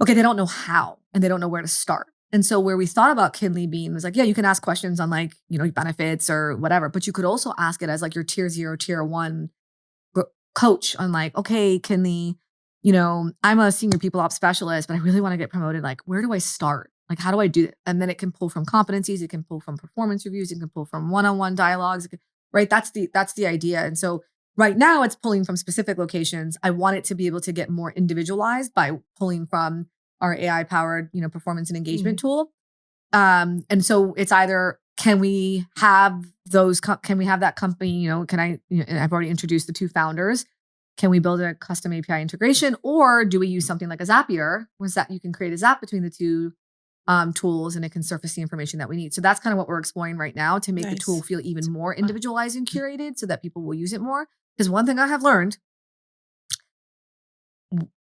S4: okay, they don't know how and they don't know where to start. And so where we thought about Kinley being was like, yeah, you can ask questions on like, benefits or whatever, but you could also ask it as like your tier 0, tier 1 coach on like, okay, Kinley, I'm a senior people ops specialist, but I really want to get promoted. Like, where do I start? Like, how do I do it? And then it can pull from competencies. It can pull from performance reviews. It can pull from one-on-one dialogues, right? That's the idea. And so right now it's pulling from specific locations. I want it to be able to get more individualized by pulling from our AI powered, performance and engagement tool. And so it's either can we have can we have that company, I've already introduced the 2 founders. Can we build a custom API integration, or do we use something like a Zapier, where that you can create a Zap between the 2 tools and it can surface the information that we need. So that's kind of what we're exploring right now to make the tool feel even more individualized and curated so that people will use it more. Because one thing I have learned,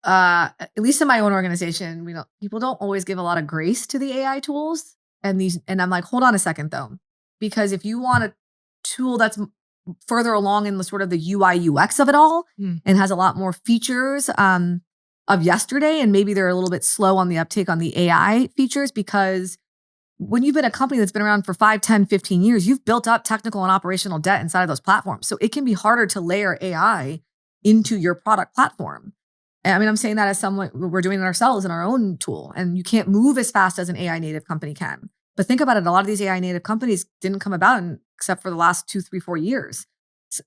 S4: at least in my own organization, people don't always give a lot of grace to the AI tools and I'm like, hold on a second though, because if you want a tool that's further along in the sort of the UI UX of it all and has a lot more features of yesterday, and maybe they're a little bit slow on the uptake on the AI features, because when you've been a company that's been around for 5, 10, 15 years, you've built up technical and operational debt inside of those platforms. So it can be harder to layer AI into your product platform. I mean, I'm saying that as someone, we're doing it ourselves in our own tool, and you can't move as fast as an AI native company can. But think about it. A lot of these AI native companies didn't come about except for the last 2, 3, 4 years.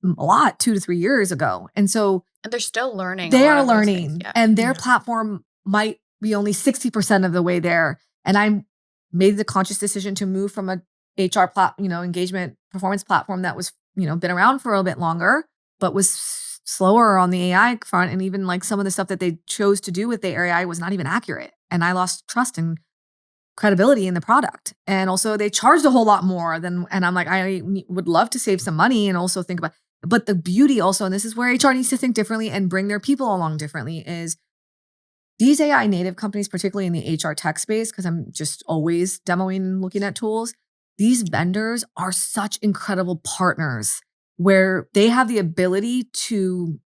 S4: A lot 2 to 3 years ago. And
S3: they're still learning.
S4: They are learning, and their platform might be only 60% of the way there. And I made the conscious decision to move from a HR engagement performance platform that was, been around for a little bit longer, but was slower on the AI front. And even like some of the stuff that they chose to do with the AI was not even accurate. And I lost trust and credibility in the product. And also they charged a whole lot more and I'm like, I would love to save some money and also think about, but the beauty also, and this is where HR needs to think differently and bring their people along differently, is these AI native companies, particularly in the HR tech space, because I'm just always demoing and looking at tools, these vendors are such incredible partners where they have the ability to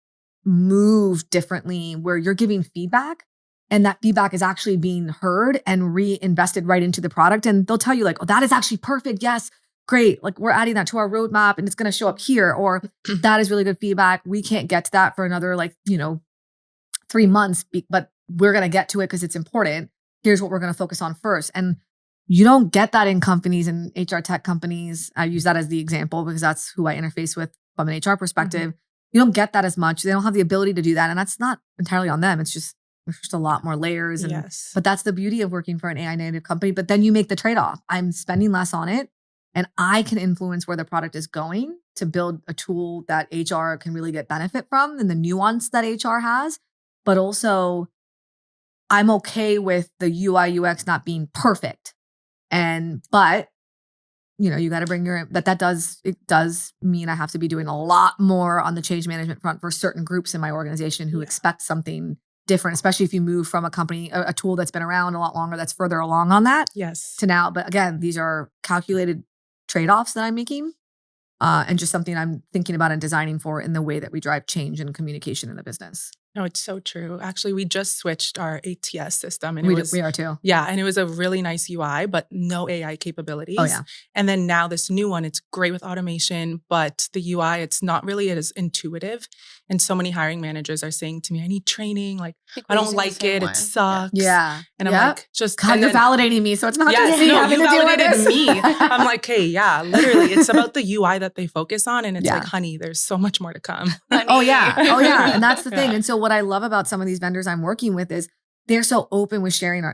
S4: move differently, where you're giving feedback and that feedback is actually being heard and reinvested right into the product. And they'll tell you like, oh, that is actually perfect. Yes, great. Like we're adding that to our roadmap and it's going to show up here. Or that is really good feedback. We can't get to that for another 3 months, but we're going to get to it because it's important. Here's what we're going to focus on first. And you don't get that in companies and HR tech companies. I use that as the example because that's who I interface with from an HR perspective. You don't get that as much. They don't have the ability to do that. And that's not entirely on them. It's just, there's just a lot more layers. And, but that's the beauty of working for an AI native company. But then you make the trade-off. I'm spending less on it and I can influence where the product is going to build a tool that HR can really get benefit from and the nuance that HR has. But also I'm okay with the UI UX not being perfect. But you got to bring it does mean I have to be doing a lot more on the change management front for certain groups in my organization who expect something different, especially if you move from a company, a tool that's been around a lot longer, that's further along on that to now. But again, these are calculated trade-offs that I'm making and just something I'm thinking about and designing for in the way that we drive change and communication in the business.
S2: No, it's so true. Actually, we just switched our ATS system and
S4: we are too.
S2: Yeah. And it was a really nice UI, but no AI capabilities.
S4: Oh, yeah.
S2: And then now this new one, it's great with automation, but the UI, it's not really as intuitive. And so many hiring managers are saying to me, I need training. Like, I don't like it. It sucks.
S4: Yeah.
S2: And I'm like,
S4: God, you're validating me. So it's not just me having to deal with this.
S2: Me. I'm like, hey, yeah, literally. It's about the UI that they focus on. And it's like, honey, there's so much more to come.
S4: Oh, yeah. And that's the thing. And so what I love about some of these vendors I'm working with is they're so open with sharing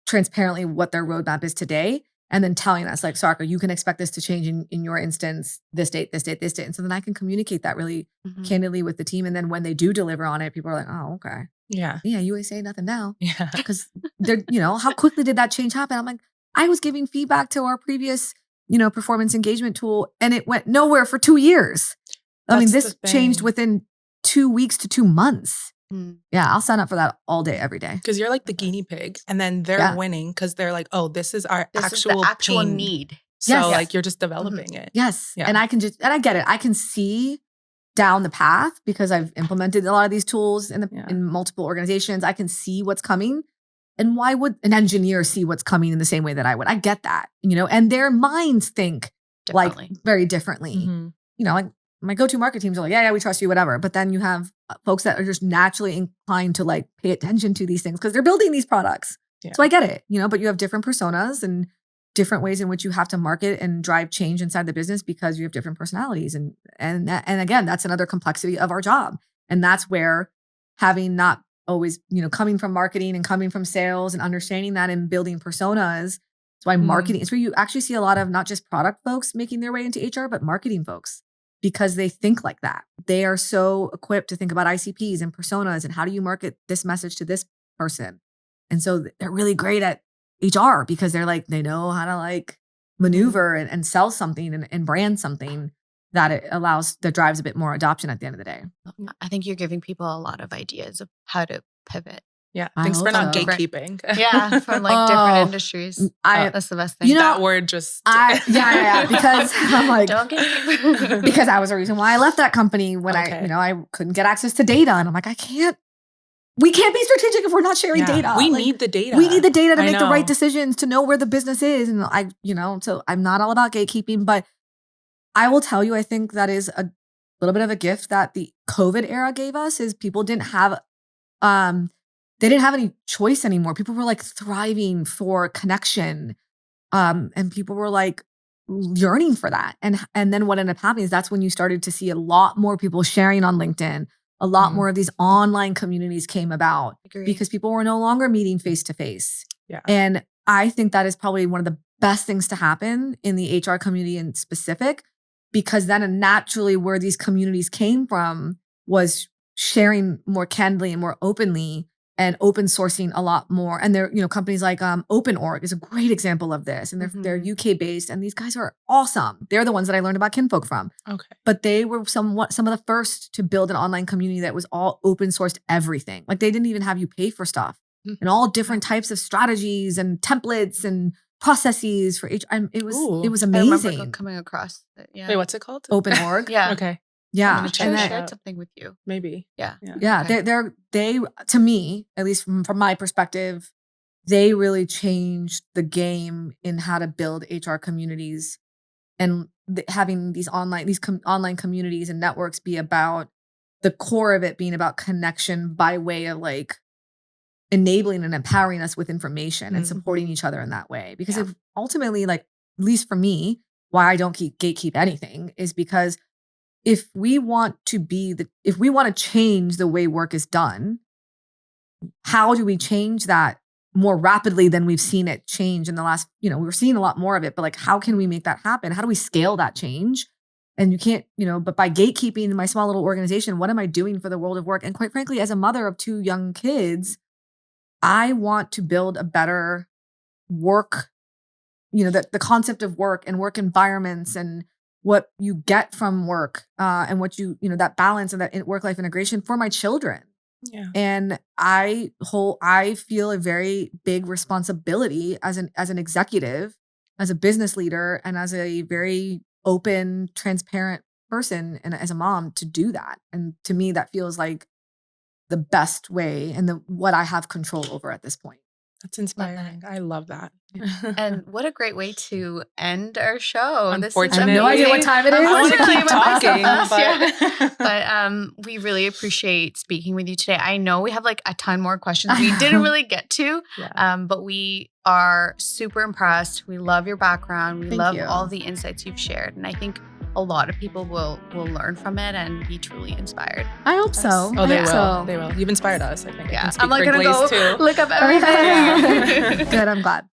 S4: transparently what their roadmap is today. And then telling us like, Sarika, you can expect this to change in your instance, this date, this date, this date. And so then I can communicate that really candidly with the team. And then when they do deliver on it, people are like, oh, okay.
S2: Yeah.
S4: Yeah. You ain't saying nothing now. Yeah. Because they're, how quickly did that change happen? I'm like, I was giving feedback to our previous, performance engagement tool and it went nowhere for 2 years. I mean, this changed within 2 weeks to 2 months. Yeah, I'll sign up for that all day, every day.
S2: Because you're like the guinea pig and then they're winning because they're like, oh, this is our actual
S3: need.
S2: So like you're just developing it.
S4: Yes. Yeah. And I get it. I can see down the path because I've implemented a lot of these tools in multiple organizations. I can see what's coming. And why would an engineer see what's coming in the same way that I would? I get that, and their minds think like very differently. Like my go-to market teams are like, yeah, we trust you, whatever. But then you have folks that are just naturally inclined to like pay attention to these things because they're building these products. Yeah. So I get it, but you have different personas and different ways in which you have to market and drive change inside the business because you have different personalities. And again, that's another complexity of our job. And that's where having not always, coming from marketing and coming from sales and understanding that and building personas That's why marketing, it's where you actually see a lot of not just product folks making their way into HR, but marketing folks, because they think like that. They are so equipped to think about ICPs and personas and how do you market this message to this person. And so they're really great at HR because they know how to like maneuver and sell something and brand something that drives a bit more adoption at the end of the day.
S3: I think you're giving people a lot of ideas of how to pivot.
S2: Yeah.
S4: I
S2: Thanks for
S4: hope
S2: not
S4: so.
S2: gatekeeping.
S3: Yeah, from like different industries. That's the best thing.
S4: You know,
S2: that word just.
S4: Because I'm like,
S3: Don't gatekeep.
S4: because that was the reason why I left that company when I couldn't get access to data. And I'm like, we can't be strategic if we're not sharing data.
S2: We need the data.
S4: We need the data to make the right decisions, to know where the business is. And so I'm not all about gatekeeping, but I will tell you, I think that is a little bit of a gift that the COVID era gave us is people didn't have, they didn't have any choice anymore. People were like thriving for connection. And people were like yearning for that. And then what ended up happening is that's when you started to see a lot more people sharing on LinkedIn. A lot more of these online communities came about because people were no longer meeting face to face.
S2: Yeah.
S4: And I think that is probably one of the best things to happen in the HR community in specific, because then naturally where these communities came from was sharing more candidly and more openly and open sourcing a lot more. And there, companies like OpenOrg is a great example of this. And they're UK based, and these guys are awesome. They're the ones that I learned about Kinfolk from.
S2: Okay.
S4: But they were some of the first to build an online community that was all open sourced everything. Like they didn't even have you pay for stuff, and all different types of strategies and templates and processes for HR. It was amazing.
S3: I remember coming across it. Yeah.
S2: Wait, what's it called?
S4: OpenOrg.
S3: Yeah.
S2: Okay.
S4: Yeah.
S3: I'm
S4: And then-
S3: shared something with you.
S2: Maybe.
S3: Yeah.
S4: Yeah,
S3: Okay.
S4: they to me, at least from my perspective, they really changed the game in how to build HR communities, and having these online communities and networks be about the core of it being about connection by way of like enabling and empowering us with information and supporting each other in that way. Because if ultimately, like at least for me, why I don't gatekeep anything is because if we want to change the way work is done, how do we change that more rapidly than we've seen it change in the last, we're seeing a lot more of it, but like, how can we make that happen? How do we scale that change? And you can't, but by gatekeeping in my small little organization, what am I doing for the world of work? And quite frankly, as a mother of 2 young kids, I want to build a better work, the concept of work and work environments and what you get from work and what that balance and that work-life integration for my children.
S2: Yeah.
S4: And I feel a very big responsibility as an executive, as a business leader, and as a very open, transparent person and as a mom to do that. And to me, that feels like the best way and what I have control over at this point.
S2: That's inspiring. I love that.
S3: And what a great way to end our show.
S2: Unfortunately,
S4: I have no idea what time it is.
S2: I want to keep
S3: Unfortunately,
S2: talking,
S3: but we really appreciate speaking with you today. I know we have like a ton more questions we didn't really get to, but we are super impressed. We love your background. We love all the insights you've shared, and I think a lot of people will learn from it and be truly inspired.
S4: I hope so.
S2: Oh, they will.
S4: So.
S2: They will. You've inspired us, I think.
S3: Yeah,
S2: I can speak
S3: I'm like
S2: for
S3: gonna
S2: Glaze
S3: go
S2: too.
S3: look up everything.
S4: Good. I'm glad.